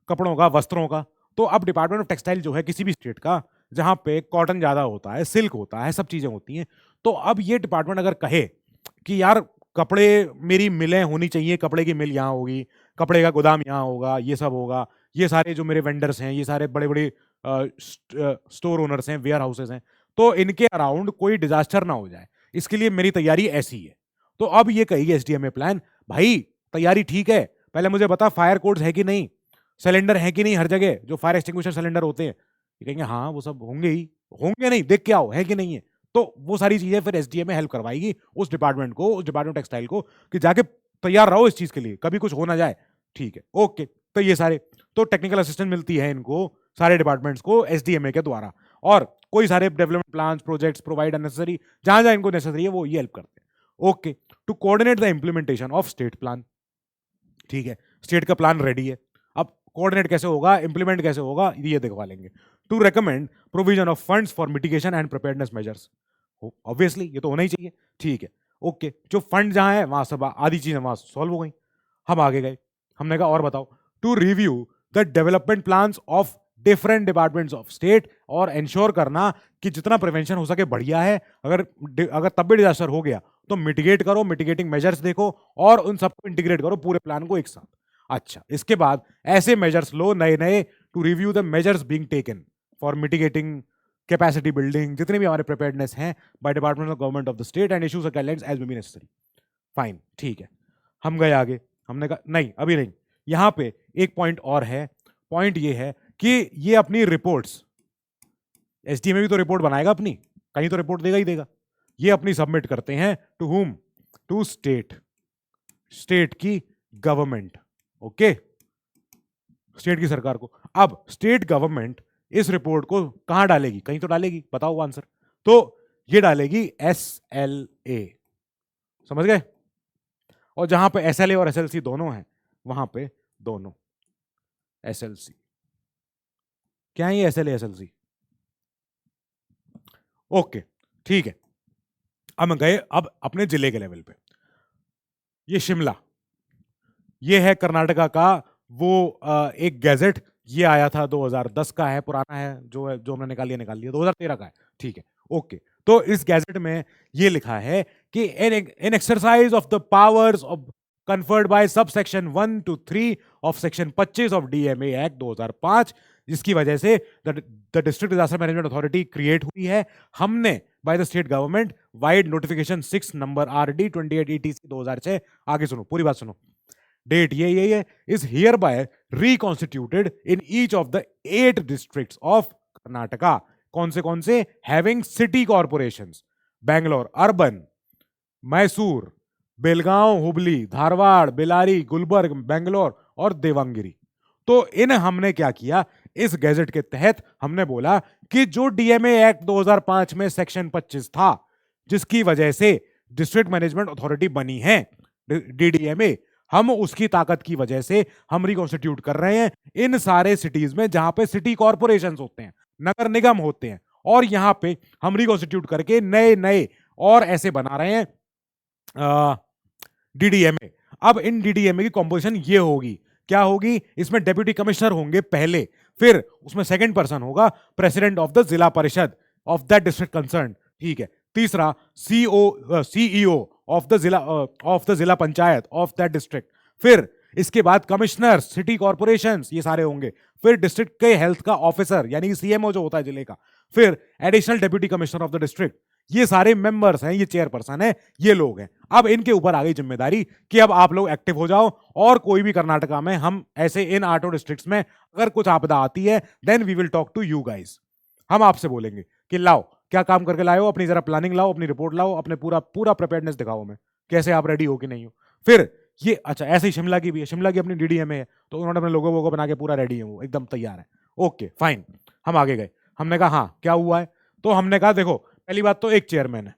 कपड़ों का, वस्त्रों का। तो अब डिपार्टमेंट ऑफ टेक्सटाइल जो है किसी भी स्टेट का जहां पे कॉटन ज्यादा होता है, सिल्क होता है, सब चीजें होती हैं, तो अब ये डिपार्टमेंट अगर कहे कि यार कपड़े मेरी मिलें होनी चाहिए, कपड़े की मिल यहाँ होगी, कपड़े का गोदाम यहाँ होगा, ये सब होगा, ये सारे जो मेरे वेंडर्स हैं, ये सारे बड़े बड़े स्टोर ओनर्स हैं, वेयर हाउसेस हैं, तो इनके अराउंड कोई डिजास्टर ना हो जाए, इसके लिए मेरी तैयारी ऐसी है। तो अब ये कहेगी एसडीएमए प्लान, भाई तैयारी ठीक है, पहले मुझे बता फायर कोड्स है कि नहीं, सिलेंडर है कि नहीं हर जगह, जो फायर एक्सटिंग्विशर सिलेंडर होते हैं। ये कहेंगे हाँ वो सब होंगे ही, होंगे नहीं देख के आओ है कि नहीं है। तो वो सारी चीजें फिर एसडीएमए हेल्प करवाएगी उस डिपार्टमेंट को, उस डिपार्टमेंट टेक्सटाइल को, कि जाके तैयार रहो इस चीज के लिए, कभी कुछ हो ना जाए। ठीक है, ओके। तो ये सारे तो टेक्निकल असिस्टेंट मिलती है इनको सारे डिपार्टमेंट्स को एसडीएमए के द्वारा, और कोई सारे development plans projects provide unnecessary, जहां जहां इनको नेसेसरी है वो ये हेल्प करते हैं। Okay, to coordinate the implementation of state plan. ठीक है, स्टेट का प्लान रेडी है, अब कोऑर्डिनेट कैसे होगा, इंप्लीमेंट कैसे होगा, ये दिखवा लेंगे। To recommend provision of funds for mitigation and preparedness measures, obviously ये तो होना ही चाहिए। ठीक है, ओके, जो फंड जहां है वहां सब आधी चीजें वहां सॉल्व हो गई। हम आगे गए, हमने कहा और बताओ, to review the development plans of different departments of state, और इंश्योर करना कि जितना प्रिवेंशन हो सके बढ़िया है, अगर अगर तब भी डिजास्टर हो गया तो मिटिगेट करो, मिटिगेटिंग मेजर्स देखो, और उन सबको इंटीग्रेट करो पूरे प्लान को एक साथ। अच्छा, इसके बाद ऐसे मेजर्स लो नए नए, to review the measures being taken for mitigating, capacity building, जितने भी हमारे प्रिपेयर्डनेस हैं by department of government of the state, and issues guidelines as may be necessary. Fine, ठीक है। हम गए आगे, हमने कहा नहीं अभी नहीं, यहां पे एक पॉइंट और है। पॉइंट ये है कि ये अपनी रिपोर्ट्स, एसडीएमए भी तो रिपोर्ट बनाएगा अपनी, कहीं तो रिपोर्ट देगा ही देगा, ये अपनी सबमिट करते हैं to whom, to state, state की गवर्नमेंट। ओके, स्टेट की सरकार को। अब स्टेट गवर्नमेंट इस रिपोर्ट को कहां डालेगी, कहीं तो डालेगी, बताओ आंसर। तो ये डालेगी एसएलए, समझ गए, और जहां पे एसएलए और एसएलसी दोनों हैं वहां पे दोनों एसएलसी। क्या है ये एसएलए एसएलसी? ओके, ठीक है। अब हम गए अब अपने जिले के लेवल पे, ये शिमला, ये है कर्नाटका का वो एक गैजेट, ये आया था 2010 का है, पुराना है, जो हमने निकाल लिया 2013 का है। ठीक है, ओके। तो इस गैजेट में ये लिखा है कि in exercise of the powers of conferred by sub section 1 to 3 of section 25 of DMA act 2005, जिसकी वजह से the district disaster management authority create हुई है, हमने by the state government vide notification 6 number RD 28 ETC 2006, आगे सुनो पूरी बात सुनो, डेट ये है, is hereby reconstituted in each of the 8 districts of Karnataka. कौन से? Having city corporations, Bangalore urban, Mysore, Belgaum, Hubli, Dharwad, Bellary, Gulbarga, Bangalore और देवांगिरी। तो इन हमने क्या किया, इस गैजेट के तहत हमने बोला कि जो डीएमए एक्ट 2005 में सेक्शन 25 था, जिसकी वजह से डिस्ट्रिक्ट मैनेजमेंट अथॉरिटी बनी है डीडीएमए, हम उसकी ताकत की वजह से हम रिकॉन्स्टिट्यूट कर रहे हैं इन सारे सिटीज में जहां पे सिटी कॉर्पोरेशंस होते हैं, नगर निगम होते हैं, और यहां पे हम रिकॉन्स्टिट्यूट करके नए नए और ऐसे बना रहे हैं डीडीएमए। अब इन डीडीएमए की कॉम्पोजिशन ये होगी, क्या होगी, इसमें डेप्यूटी कमिश्नर होंगे पहले, फिर उसमें सेकंड पर्सन होगा प्रेसिडेंट ऑफ द जिला परिषद ऑफ दैट डिस्ट्रिक्ट कंसर्न। ठीक है, तीसरा सीईओ ऑफ द जिला पंचायत ऑफ दैट डिस्ट्रिक्ट, फिर इसके बाद कमिश्नर सिटी कॉर्पोरेशंस ये सारे होंगे, फिर डिस्ट्रिक्ट के हेल्थ का ऑफिसर यानी कि सीएमओ जो होता है जिले का, फिर additional deputy commissioner of the district, ये सारे मेंबर्स हैं, ये चेयरपर्सन है, ये लोग हैं। अब इनके ऊपर आ गई जिम्मेदारी कि अब आप लोग एक्टिव हो जाओ, और कोई भी कर्नाटका में हम ऐसे इन 8 डिस्ट्रिक्ट्स में अगर कुछ आपदा आती है, then we will talk to you guys. हम आपसे बोलेंगे कि लाओ क्या काम करके लाए हो, अपनी जरा प्लानिंग लाओ, अपनी रिपोर्ट लाओ, अपने पूरा प्रिपेयर्डनेस दिखाओ हमें, कैसे आप रेडी हो कि नहीं हो। फिर ये अच्छा, ऐसे ही शिमला की भी है, शिमला की अपनी डीडीएमए है, तो उन्होंने अपने लोगों को बना के पूरा रेडी है, वो एकदम तैयार है। ओके फाइन, हम आगे गए, हमने कहा हाँ क्या हुआ है, तो हमने कहा देखो पहली बात तो एक चेयरमैन है,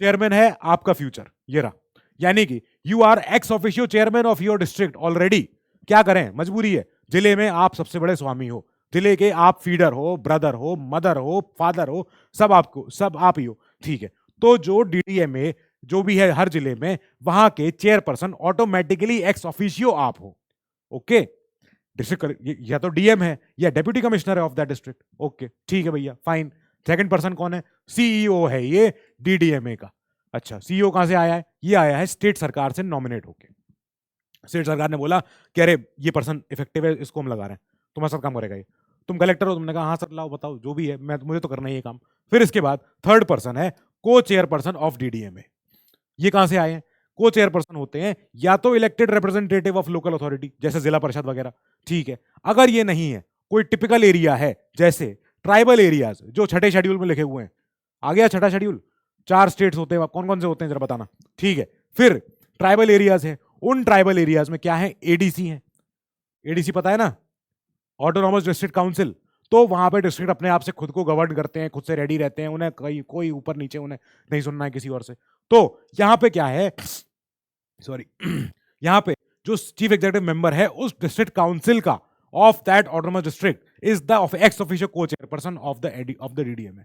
चेयरमैन है आपका फ्यूचर, ये रहा, यानी कि you are ex officio chairman of your district already. क्या करें, मजबूरी है, जिले में आप सबसे बड़े स्वामी हो, जिले के आप फीडर हो, ब्रदर हो, मदर हो, फादर हो, सब आप ही हो। ठीक है, तो जो डीडीएमए जो भी है हर जिले में, वहां के चेयरपर्सन ऑटोमेटिकली एक्स ऑफिशियो आप हो। ओके, डिस्ट्रिक्ट या तो डीएम है या डेप्यूटी कमिश्नर है ऑफ दैट डिस्ट्रिक्ट। ओके ठीक है भैया, फाइन। सेकंड पर्सन कौन है, सीईओ है ये डीडीएमए का। अच्छा, सीईओ कहां से आया है, ये आया है स्टेट सरकार से नॉमिनेट होके, स्टेट सरकार ने बोला कि अरे ये पर्सन इफेक्टिव है, इसको हम लगा रहे हैं, तुम्हारे साथ काम करेगा ये, तुम कलेक्टर हो, तुमने कहा हाँ सर लाओ बताओ जो भी है, मुझे तो करना ही है काम। फिर इसके बाद थर्ड पर्सन है को चेयरपर्सन ऑफ डीडीएमए। ये कहां से आए हैं, को चेयरपर्सन होते हैं या तो elected representative of local authority जैसे जिला परिषद वगैरह। ठीक है, अगर ये नहीं है, कोई टिपिकल एरिया है जैसे ट्राइबल एरियाज जो छठे शेड्यूल में लिखे हुए हैं, आ गया छठा शेड्यूल। 4 स्टेट्स होते हैं, कौन कौन से होते हैं जरा बताना। ठीक है, फिर ट्राइबल एरियाज है, उन ट्राइबल एरियाज में क्या है, एडीसी है। एडीसी पता है ना, ऑटोनॉमस डिस्ट्रिक्ट काउंसिल। तो वहां पे डिस्ट्रिक्ट अपने आप से खुद को गवर्न करते हैं, खुद से रेडी रहते हैं, उन्हें कोई ऊपर नीचे उन्हें नहीं सुनना है किसी और से। तो यहां पे क्या है, सॉरी यहां पे जो चीफ एग्जीक्यूटिव मेंबर है उस डिस्ट्रिक्ट काउंसिल का of that autonomous district is the ex officio को चेयरपर्सन ऑफ द डीडीएमए।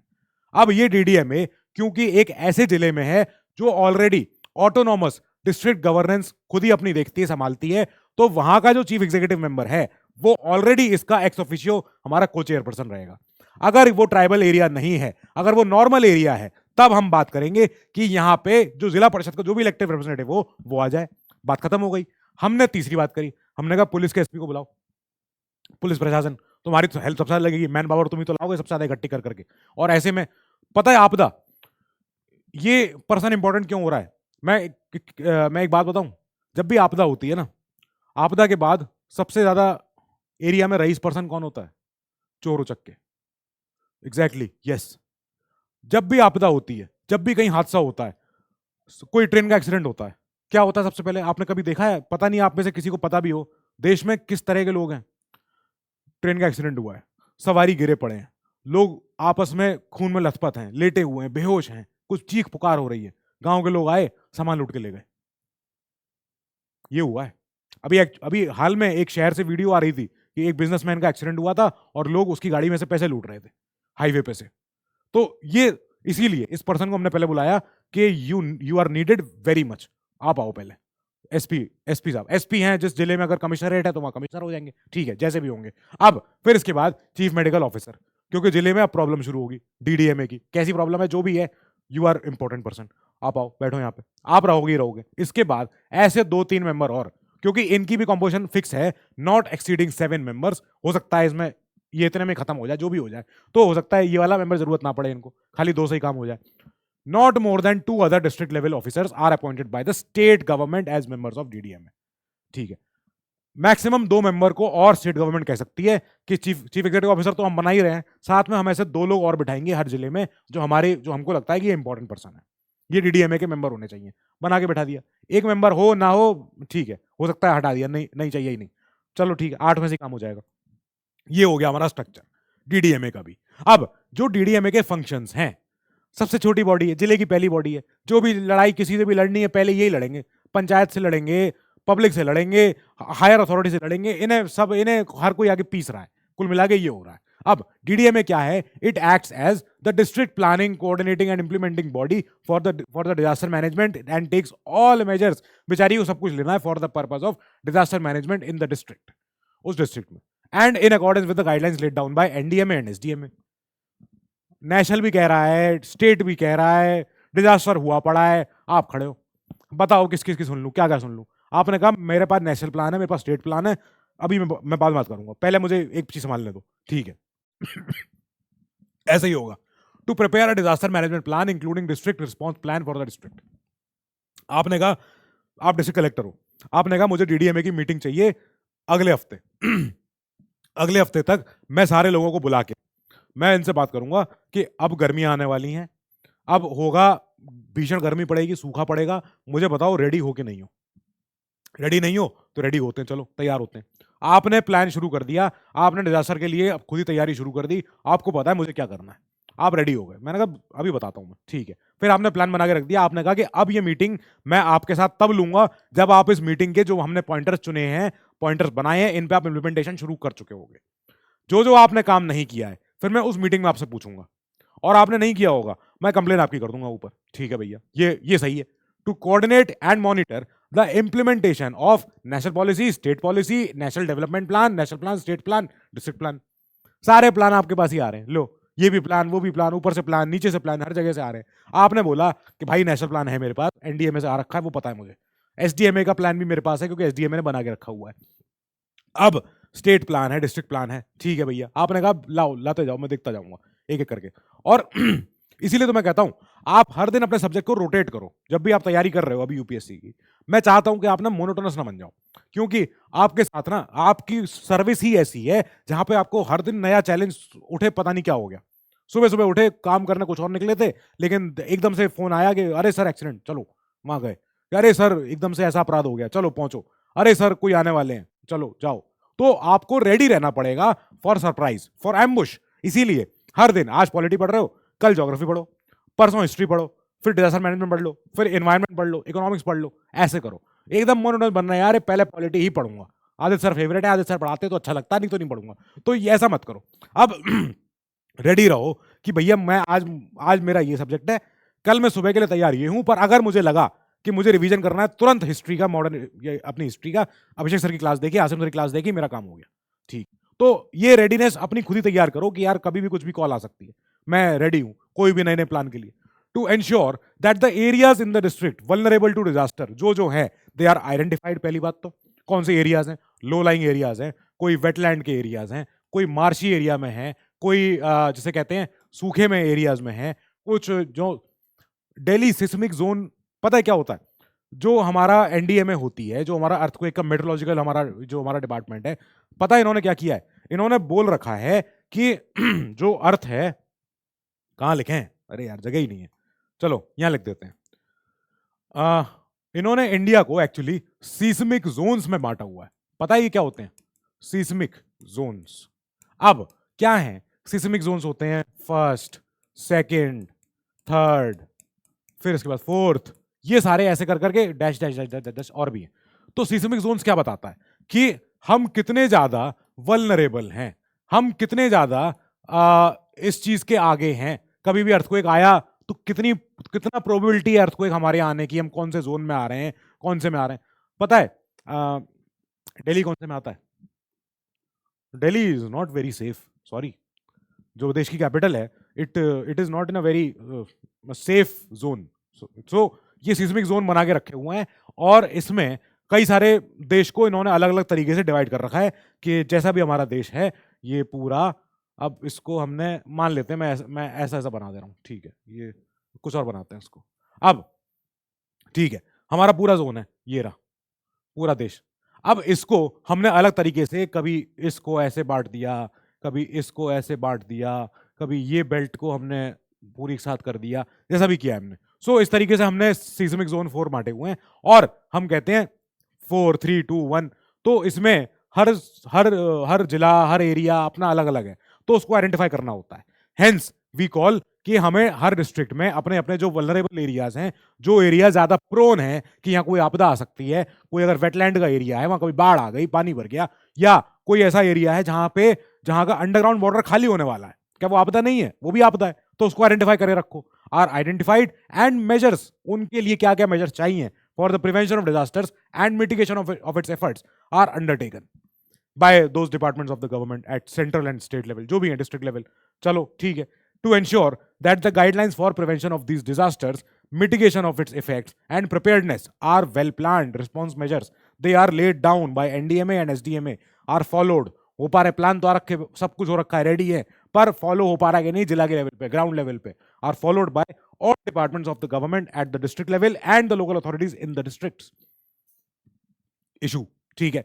अब ये डीडीएमए क्योंकि एक ऐसे जिले में है जो ऑलरेडी ऑटोनॉमस डिस्ट्रिक्ट गवर्नेंस खुद ही अपनी देखती है, संभालती है, तो वहां का जो चीफ एग्जीक्यूटिव मेंबर है वो ऑलरेडी इसका एक्स ऑफिशियो हमारा को चेयरपर्सन रहेगा। अगर वो ट्राइबल एरिया नहीं है, अगर वो नॉर्मल एरिया है, तब हम बात करेंगे कि यहां पे जो जिला परिषद का जो भी इलेक्टेड रिप्रेजेंटेटिव हो वो आ जाए। बात खत्म हो गई। हमने तीसरी बात करी, हमने कहा पुलिस के एसपी को बुलाओ। पुलिस प्रशासन, तुम्हारी तो हेल्प सबसे ज्यादा लगेगी, मैन पावर तुम ही तो लाओगे सबसे ज्यादा इकट्ठी कर करके। और ऐसे में पता है आपदा, ये पर्सन इंपॉर्टेंट क्यों हो रहा है, मैं एक बात बताऊं, जब भी आपदा होती है ना, आपदा के बाद सबसे ज्यादा एरिया में रईस पर्सन कौन होता है, चोर उचक्के। Exactly, yes. जब भी आपदा होती है, जब भी कहीं हादसा होता है, कोई ट्रेन का एक्सीडेंट होता है, क्या होता है सबसे पहले, आपने कभी देखा है, पता नहीं आप में से किसी को पता भी हो, देश में किस तरह के लोग हैं। ट्रेन का एक्सीडेंट हुआ है, सवारी गिरे पड़े हैं, लोग आपस में खून में लथपथ हैं, लेटे हुए हैं, बेहोश हैं, कुछ चीख पुकार हो रही है, गांव के लोग आए, सामान लूट के ले गए। ये हुआ है। अभी हाल में एक शहर से वीडियो आ रही थी कि एक बिजनेसमैन का एक्सीडेंट हुआ था और लोग उसकी गाड़ी में से पैसे लूट रहे थे हाईवे पे से। तो ये इसीलिए इस पर्सन को हमने पहले बुलाया कि you are needed very much, आप आओ पहले। एसपी साहब, एसपी हैं जिस जिले में, अगर कमिश्नरेट है तो वहां कमिश्नर हो जाएंगे, ठीक है, जैसे भी होंगे। अब फिर इसके बाद चीफ मेडिकल ऑफिसर, क्योंकि जिले में अब प्रॉब्लम शुरू होगी डीडीएमए की, कैसी प्रॉब्लम है जो भी है, यू आर इंपॉर्टेंट पर्सन, आप आओ, बैठो यहाँ पे, आप रहोगे ही रहोगे। इसके बाद ऐसे 2-3 मेंबर और, क्योंकि इनकी भी कॉम्पोजिशन फिक्स है, नॉट एक्सीडिंग 7 मेंबर्स। हो सकता है इसमें ये इतने में खत्म हो जाए, जो भी हो जाए, तो हो सकता है ये वाला मेंबर जरूरत ना पड़े इनको, खाली 2 से ही काम हो जाए। Not more than 2 other district level officers are appointed by the state government as members of DDMA। ठीक है, मैक्सिमम 2 मेंबर को और स्टेट गवर्नमेंट कह सकती है कि चीफ एग्जीक्यूटिव ऑफिसर तो हम बना ही रहे हैं, साथ में हम ऐसे 2 लोग और बिठाएंगे हर जिले में जो हमको लगता है कि ये इंपॉर्टेंट पर्सन है, ये डीडीएमए के मेंबर होने चाहिए, बना के बैठा दिया। एक मेंबर हो ना हो ठीक है, हो सकता है हटा दिया, नहीं चाहिए ही नहीं, चलो ठीक है, 8 में से काम हो जाएगा। ये हो गया हमारा स्ट्रक्चर डीडीएमए का भी। अब जो डीडीएमए के फंक्शंस हैं, सबसे छोटी बॉडी है, जिले की पहली बॉडी है, जो भी लड़ाई किसी से भी लड़नी है पहले यही लड़ेंगे, पंचायत से लड़ेंगे, पब्लिक से लड़ेंगे, हायर अथॉरिटी से लड़ेंगे, इन्हें हर कोई आगे पीस रहा है, कुल मिला के ये हो रहा है। अब डीडीएमए क्या है, it acts as the district planning, coordinating and implementing body for the disaster management and takes all measures. बेचारी को सब कुछ लेना है for the purpose of disaster management in the district, उस डिस्ट्रिक्ट में, and in accordance with the guidelines laid down by NDMA and SDMA. National भी कह रहा है, स्टेट भी कह रहा है, डिजास्टर हुआ पड़ा है, आप खड़े हो, बताओ किस किस की सुन लूं, क्या क्या सुन लूं। आपने कहा मेरे पास नेशनल प्लान है, मेरे पास स्टेट प्लान है, अभी मैं बाद बात करूंगा, पहले मुझे एक चीज संभालने दो, ठीक है। ऐसा ही होगा। To prepare a disaster management plan including district response plan for the district. आपने कहा, आप डिस्ट्रिक्ट कलेक्टर हो, आपने कहा मुझे डीडीएमए की मीटिंग चाहिए अगले हफ्ते। अगले हफ्ते तक मैं सारे लोगों को बुला के मैं इनसे बात करूंगा कि अब गर्मियां आने वाली हैं, अब होगा भीषण गर्मी पड़ेगी, सूखा पड़ेगा, मुझे बताओ रेडी हो कि नहीं हो। रेडी नहीं हो तो रेडी होते हैं, चलो तैयार होते हैं। आपने प्लान शुरू कर दिया, आपने डिजास्टर के लिए अब खुद ही तैयारी शुरू कर दी, आपको पता है मुझे क्या करना है, आप रेडी हो गए। मैंने कहा अभी बताता हूं मैं, ठीक है। फिर आपने प्लान बना के रख दिया, आपने कहा कि अब ये मीटिंग मैं आपके साथ तब लूंगा जब आप इस मीटिंग के जो हमने पॉइंटर्स चुने हैं, पॉइंटर्स बनाए हैं, इन पे आप इंप्लीमेंटेशन शुरू कर चुके होंगे। जो जो आपने काम नहीं किया है फिर मैं उस मीटिंग में आपसे पूछूंगा, और आपने नहीं किया होगा मैं कंप्लेन आपकी कर दूंगा ऊपर, ठीक है भैया, ये सही है। To coordinate and monitor the implementation of national policy, state policy, national development plan, national plan, state plan, district plan, सारे प्लान आपके पास ही आ रहे हैं। लो ये भी प्लान, वो भी प्लान, ऊपर से प्लान, नीचे से प्लान, हर जगह से आ रहे हैं। आपने बोला कि भाई नेशनल प्लान है मेरे पास, एनडीएमए से आ रखा है, वो पता है मुझे, एसडीएमए का प्लान भी मेरे पास है क्योंकि एसडीएमए ने बना के रखा हुआ है। अब स्टेट प्लान है, डिस्ट्रिक्ट प्लान है, ठीक है भैया, आपने कहा लाओ, लाते जाओ, मैं देखता जाऊंगा एक एक करके। और इसीलिए तो मैं कहता हूं आप हर दिन अपने सब्जेक्ट को रोटेट करो जब भी आप तैयारी कर रहे हो अभी यूपीएससी की। मैं चाहता हूं कि आप ना मोनोटोनस ना बन जाओ, क्योंकि आपके साथ ना आपकी सर्विस ही ऐसी है जहां पे आपको हर दिन नया चैलेंज उठे, पता नहीं क्या हो गया, सुबह सुबह उठे, काम करने कुछ और निकले थे, लेकिन एकदम से फोन आया कि अरे सर एक्सीडेंट, चलो वहां गए। अरे सर एकदम से ऐसा अपराध हो गया, चलो पहुंचो। अरे सर कोई आने वाले हैं, चलो जाओ। तो आपको रेडी रहना पड़ेगा फॉर सरप्राइज, फॉर एम्बुश। इसीलिए हर दिन, आज पॉलिटी पढ़ रहे हो, कल ज्योग्राफी पढ़ो, परसों हिस्ट्री पढ़ो, फिर डिजास्टर मैनेजमेंट पढ़ लो, फिर एनवायरमेंट पढ़ लो, इकोनॉमिक्स पढ़ लो, ऐसे करो। एकदम मोनोटोनस बनना है यार, पहले पॉलिटी ही पढ़ूंगा, आदित्य सर फेवरेट है, आदित्य सर पढ़ाते तो अच्छा लगता, नहीं तो नहीं पढ़ूंगा। तो ये ऐसा मत करो। अब रेडी रहो कि भैया मैं आज आज मेरा ये सब्जेक्ट है, कल मैं सुबह के लिए तैयार ये हूं, पर अगर मुझे लगा कि मुझे रिवीजन करना है, तुरंत हिस्ट्री का, मॉडर्न अपनी हिस्ट्री का अभिषेक सर की क्लास देखी, आसिम सर की क्लास देखी, मेरा काम हो गया। ठीक, तो ये रेडीनेस अपनी खुद ही तैयार करो कि यार कभी भी कुछ भी कॉल आ सकती है, मैं रेडी हूं कोई भी नए नए प्लान के लिए। To ensure that the areas in the district vulnerable to disaster, जो है दे आर आइडेंटिफाइड। पहली बात तो कौन से एरियाज हैं, लो लाइंग एरियाज हैं, कोई वेटलैंड के एरियाज हैं, कोई मार्शी एरिया में है, कोई जिसे कहते हैं सूखे में एरियाज में है, कुछ जो दिल्ली सिस्मिक जोन, पता है क्या होता है, जो हमारा एनडीए में होती है, जो हमारा अर्थक्वेक का मेट्रोलॉजिकल हमारा डिपार्टमेंट है, पता है इन्होंने क्या किया है, इन्होंने बोल रखा है कि जो अर्थ है, कहां लिखें, अरे यार जगह ही नहीं है, चलो यहां लिख देते हैं। इन्होंने इंडिया को एक्चुअली सीस्मिक जोन्स में बांटा हुआ है। पता है ये क्या होते हैं, सीस्मिक जोन्स। अब क्या है, सीस्मिक जोन्स होते हैं फर्स्ट, सेकंड, थर्ड, फिर इसके बाद फोर्थ, ये सारे ऐसे कर करके dash dash dash dash dash और भी है। तो सीस्मिक जोन्स क्या बताता है कि हम कितने ज्यादा वल्नरेबल हैं, हम कितने ज्यादा इस चीज के आगे हैं, कभी भी अर्थक्वेक आया तो कितना प्रोबेबिलिटी है अर्थक्वेक हमारे आने की, हम कौन से जोन में आ रहे हैं, कौन से में आ रहे हैं। पता है दिल्ली कौन से में आता है, Delhi is not very safe, sorry, जो देश की कैपिटल है, it is not in a very safe zone. So ये सिस्मिक जोन बना के रखे हुए हैं, और इसमें कई सारे देश को इन्होंने अलग अलग तरीके से डिवाइड कर रखा है कि जैसा भी हमारा देश है ये पूरा, अब इसको हमने मान लेते हैं, मैं ऐसा ऐसा बना दे रहा हूं, ठीक है, ये कुछ और बनाते हैं इसको। अब ठीक है, हमारा पूरा जोन है, ये रहा पूरा देश। अब इसको हमने अलग तरीके से, कभी इसको ऐसे बांट दिया, कभी इसको ऐसे बांट दिया, कभी ये बेल्ट को हमने पूरी एक साथ कर दिया, जैसा भी किया हमने। सो इस तरीके से हमने सीस्मिक जोन 4 बांटे हुए हैं, और हम कहते हैं 4 3 2 1। तो इसमें हर हर हर जिला, हर एरिया अपना अलग अलग है, तो उसको आइडेंटिफाई करना होता है। हेंस वी कॉल कि हमें हर डिस्ट्रिक्ट में अपने अपने जो वल्नरेबल एरियाज हैं, जो एरिया ज्यादा प्रोन है कि यहाँ कोई आपदा आ सकती है, कोई अगर वेटलैंड का एरिया है, वहां कभी बाढ़ आ गई, पानी भर गया, या कोई ऐसा एरिया है जहां का अंडरग्राउंड वाटर खाली होने वाला है, क्या वो आपदा नहीं है, वो भी आपदा है, तो उसको आइडेंटिफाई करे रखो। आर आइडेंटिफाइड एंड मेजर्स, उनके लिए क्या क्या मेजर्स चाहिए for the prevention of disasters and mitigation of its efforts are undertaken by those departments of the government at central and state level, जो भी है डिस्ट्रिक्ट लेवल। चलो ठीक है, to ensure that the guidelines for prevention of these disasters, mitigation of its effects and preparedness are well planned response measures, they are laid down by NDMA and SDMA, are followed। हो पा रहे plan तो आ रखे, सब कुछ हो रखा है, रेडी है, पर फॉलो हो पा रहा है कि नहीं जिला के लेवल पे, ग्राउंड लेवल पे। Are followed by all departments of the government at the district level and the local authorities in the districts. Issue, ठीक है,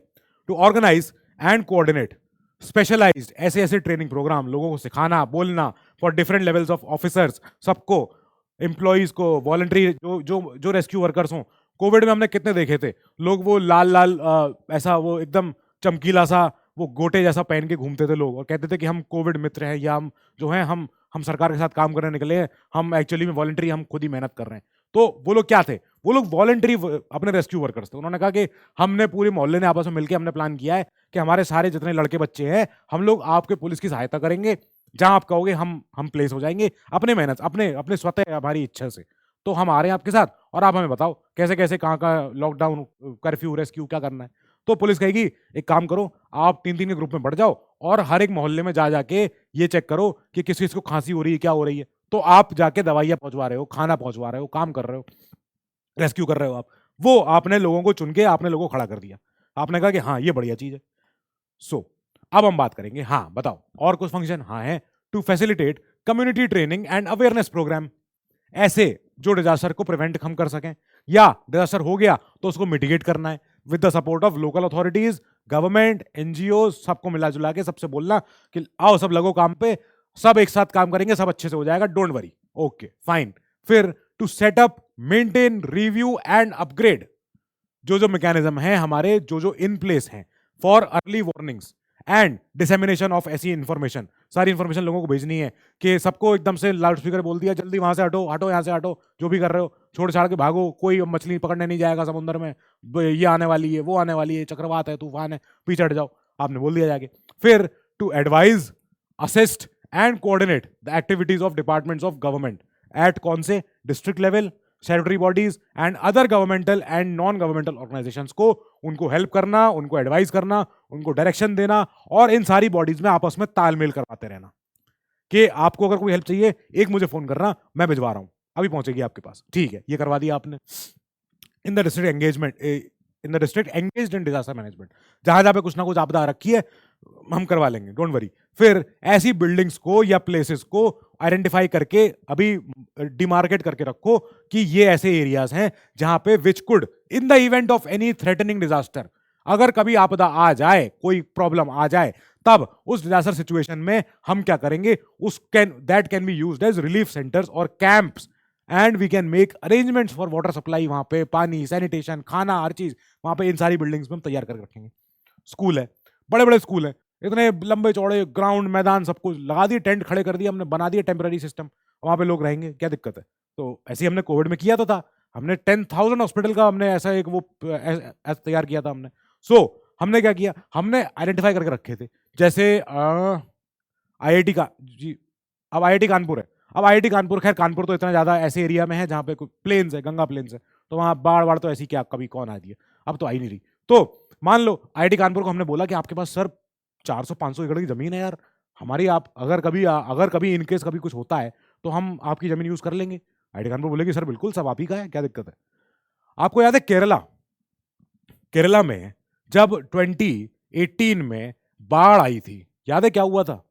to organise and coordinate specialised ऐसे ट्रेनिंग प्रोग्राम, लोगों को सिखाना बोलना for different levels of officers, सबको, employees को, voluntary जो जो जो रेस्क्यू वर्कर्स हों। कोविड में हमने कितने देखे थे लोग, वो लाल लाल ऐसा वो एकदम चमकीला सा वो गोटे जैसा पहन के घूमते थे लोग, और कहते थे कि हम कोविड मित्र हैं, या हम जो हैं हम सरकार के साथ काम करने निकले हैं, हम एक्चुअली में वॉलंटरी, हम खुद ही मेहनत कर रहे हैं। तो वो लोग क्या थे, वो लोग वॉलंटरी अपने रेस्क्यू वर्कर्स थे। उन्होंने कहा कि हमने पूरे मोहल्ले ने आपस में मिलकर हमने प्लान किया है कि हमारे सारे जितने लड़के बच्चे हैं, हम लोग आपके पुलिस की सहायता करेंगे, जहां आप कहोगे हम प्लेस हो जाएंगे, अपने मेहनत, अपने अपने स्वतः हमारी इच्छा से। तो हम आ रहे हैं आपके साथ, और आप हमें बताओ कैसे कैसे कहाँ कहाँ लॉकडाउन, कर्फ्यू, रेस्क्यू क्या करना है। तो पुलिस कहेगी एक काम करो, आप 3-3 के ग्रुप में बढ़ जाओ, और हर एक मोहल्ले में जा जाके ये चेक करो कि किस किस को खांसी हो रही है, क्या हो रही है। तो आप जाके दवाइयाँ पहुंचवा रहे हो, खाना पहुंचवा रहे हो, काम कर रहे हो, रेस्क्यू कर रहे हो आप। वो आपने लोगों को चुन के आपने लोगों को खड़ा कर दिया, आपने कहा कि हाँ ये बढ़िया चीज है। सो अब हम बात करेंगे, हाँ बताओ और कुछ फंक्शन, हाँ है, to facilitate community training and awareness programme, ऐसे जो डिजास्टर को प्रिवेंट हम कर सकें, या डिजास्टर हो गया तो उसको मिटिगेट करना है with the support of local authorities, government, NGO, सबको मिला जुला के सबसे बोलना कि आओ सब लगो काम पे, सब एक साथ काम करेंगे, सब अच्छे से हो जाएगा, डोंट वरी, ओके फाइन। फिर to set up, maintain, review and upgrade जो जो मैकेनिज्म है हमारे, जो जो इन प्लेस हैं for early warnings and dissemination of ऐसी इंफॉर्मेशन। सारी इंफॉर्मेशन लोगों को भेजनी है कि सबको एकदम से लाउड स्पीकर बोल दिया जल्दी वहां से हटो, हटो यहाँ से हटो, जो भी कर रहे हो छोड़ छाड़ के भागो, कोई अब मछली पकड़ने नहीं जाएगा समुद्र में, ये आने वाली है, वो आने वाली है, चक्रवात है, तूफान है, पीछे हट जाओ, आपने बोल दिया जाके। फिर to advise, assist and coordinate the activities of departments of government at कौन से district level, statutory bodies and other governmental and non governmental organisations को, उनको हेल्प करना, उनको एडवाइस करना, उनको डायरेक्शन देना, और इन सारी बॉडीज में आपस में तालमेल करवाते रहना कि आपको अगर कोई हेल्प चाहिए एक मुझे फोन करना, मैं भिजवा रहा हूं, अभी पहुंचेगी आपके पास, ठीक है, ये करवा दिया आपने। इन the district engagement, in the district engaged in disaster management, जहां जहां पे कुछ ना कुछ आपदा रखी है हम करवा लेंगे, डोंट वरी। फिर ऐसी बिल्डिंग्स को या प्लेसेस को आइडेंटिफाई करके अभी डिमार्केट करके रखो कि ये ऐसे एरियाज हैं जहां पे which could in the event of any threatening disaster, अगर कभी आपदा आ जाए, कोई प्रॉब्लम आ जाए, तब उस डिजास्टर सिचुएशन में हम क्या करेंगे, उस can that can be used as relief centres और camps, and we can make arrangements for water supply, वहां पे पानी, सैनिटेशन, खाना, हर चीज वहां पे इन सारी बिल्डिंग्स में हम तैयार करके रखेंगे। स्कूल है, बड़े बड़े स्कूल हैं, इतने लंबे चौड़े ग्राउंड, मैदान, सब कुछ लगा दिए, टेंट खड़े कर दिए हमने, बना दिए टेम्पररी सिस्टम, वहां पे लोग रहेंगे, क्या दिक्कत है। तो ऐसे ही हमने कोविड में किया तो था, हमने 10,000 हॉस्पिटल का हमने ऐसा एक वो तैयार किया था हमने। सो हमने क्या किया, हमने आइडेंटिफाई करके रखे थे, जैसे आईआईटी का जी, अब आईआईटी कानपुर है, अब आईआईटी कानपुर, खैर कानपुर तो इतना ज्यादा ऐसे एरिया में है जहाँ पे प्लेन्स है, गंगा प्लेन्स है, तो वहाँ बाढ़ बाढ़ तो ऐसी क्या कभी कौन आ रही है, अब तो आई नहीं रही। तो मान लो आईआईटी कानपुर को हमने बोला कि आपके पास सर 400-500 एकड़ की जमीन है यार हमारी, आप अगर कभी इनकेस कभी कुछ होता है तो हम आपकी जमीन यूज कर लेंगे। आईआईटी कानपुर बोलेगी सर बिल्कुल, सब आप ही का है, क्या दिक्कत है। आपको याद है केरला, केरला में जब 2018 में बाढ़ आई थी, याद है क्या हुआ था,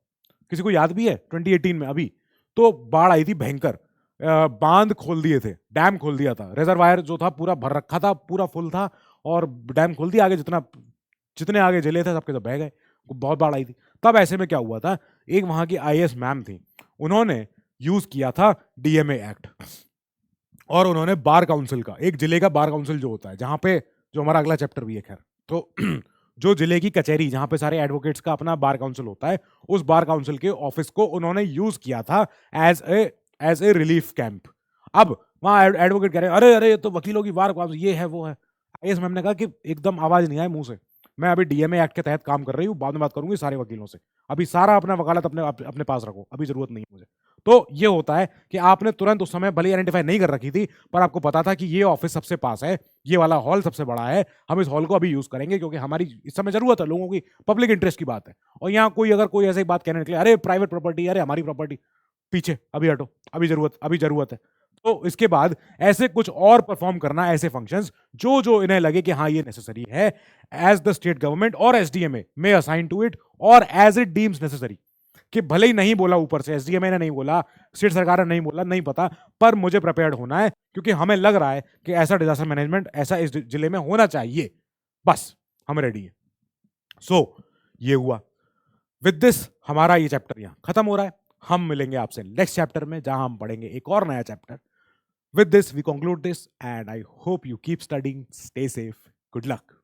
किसी को याद भी है 2018 में अभी तो बाढ़ आई थी भयंकर, बांध खोल दिए थे, डैम खोल दिया था, रिजर्वायर जो था पूरा भर रखा था, पूरा फुल था, और डैम खोल दिया, आगे जितने आगे जिले थे सबके सब बह गए, बहुत बाढ़ आई थी। तब ऐसे में क्या हुआ था, एक वहां की आईएएस मैम थी, उन्होंने यूज किया था डीएमए एक्ट, और उन्होंने बार काउंसिल का, एक जिले का बार काउंसिल जो होता है, जहां पे जो हमारा अगला चैप्टर भी है खैर, तो जो जिले की कचहरी जहां पे सारे एडवोकेट्स का अपना बार काउंसिल होता है, उस बार काउंसिल के ऑफिस को उन्होंने यूज किया था एज ए रिलीफ कैंप। अब वहां एडवोकेट कह रहे हैं अरे अरे ये तो वकीलों की बार काउंसिल, ये है वो है। आईएएस मैम ने कहा कि एकदम आवाज नहीं आए मुंह से, मैं अभी डीएमए एक्ट के तहत काम कर रही हूँ, बाद में बात करूंगी सारे वकीलों से, अभी सारा अपना वकालत अपने पास रखो, अभी जरूरत नहीं है मुझे। तो ये होता है कि आपने तुरंत उस समय भले आइडेंटिफाई नहीं कर रखी थी, पर आपको पता था कि ये ऑफिस सबसे पास है, ये वाला हॉल सबसे बड़ा है, हम इस हॉल को अभी यूज करेंगे क्योंकि हमारी इस समय जरूरत है, लोगों की पब्लिक इंटरेस्ट की बात है। और यहाँ कोई अगर कोई ऐसी बात कहने निकले अरे प्राइवेट प्रॉपर्टी, अरे हमारी प्रॉपर्टी, पीछे अभी हटो, अभी जरूरत है। तो इसके बाद ऐसे कुछ और परफॉर्म करना, ऐसे फंक्शंस जो जो इन्हें लगे कि हाँ ये नेसेसरी है, एज द स्टेट गवर्नमेंट और एसडीएमए में असाइन टू इट, और एज इट डीम्स नेसेसरी, कि भले ही नहीं बोला ऊपर से, एसडीएमए ने नहीं बोला, स्टेट सरकार ने नहीं बोला, नहीं पता, पर मुझे प्रिपेयर्ड होना है क्योंकि हमें लग रहा है कि ऐसा डिजास्टर मैनेजमेंट ऐसा इस जिले में होना चाहिए, बस हम रेडी है। सो ये हुआ, विद दिस हमारा ये चैप्टर यहाँ खत्म हो रहा है। हम मिलेंगे आपसे नेक्स्ट चैप्टर में जहां हम पढ़ेंगे एक और नया chapter. With this we conclude this and I hope you keep studying, stay safe, good luck.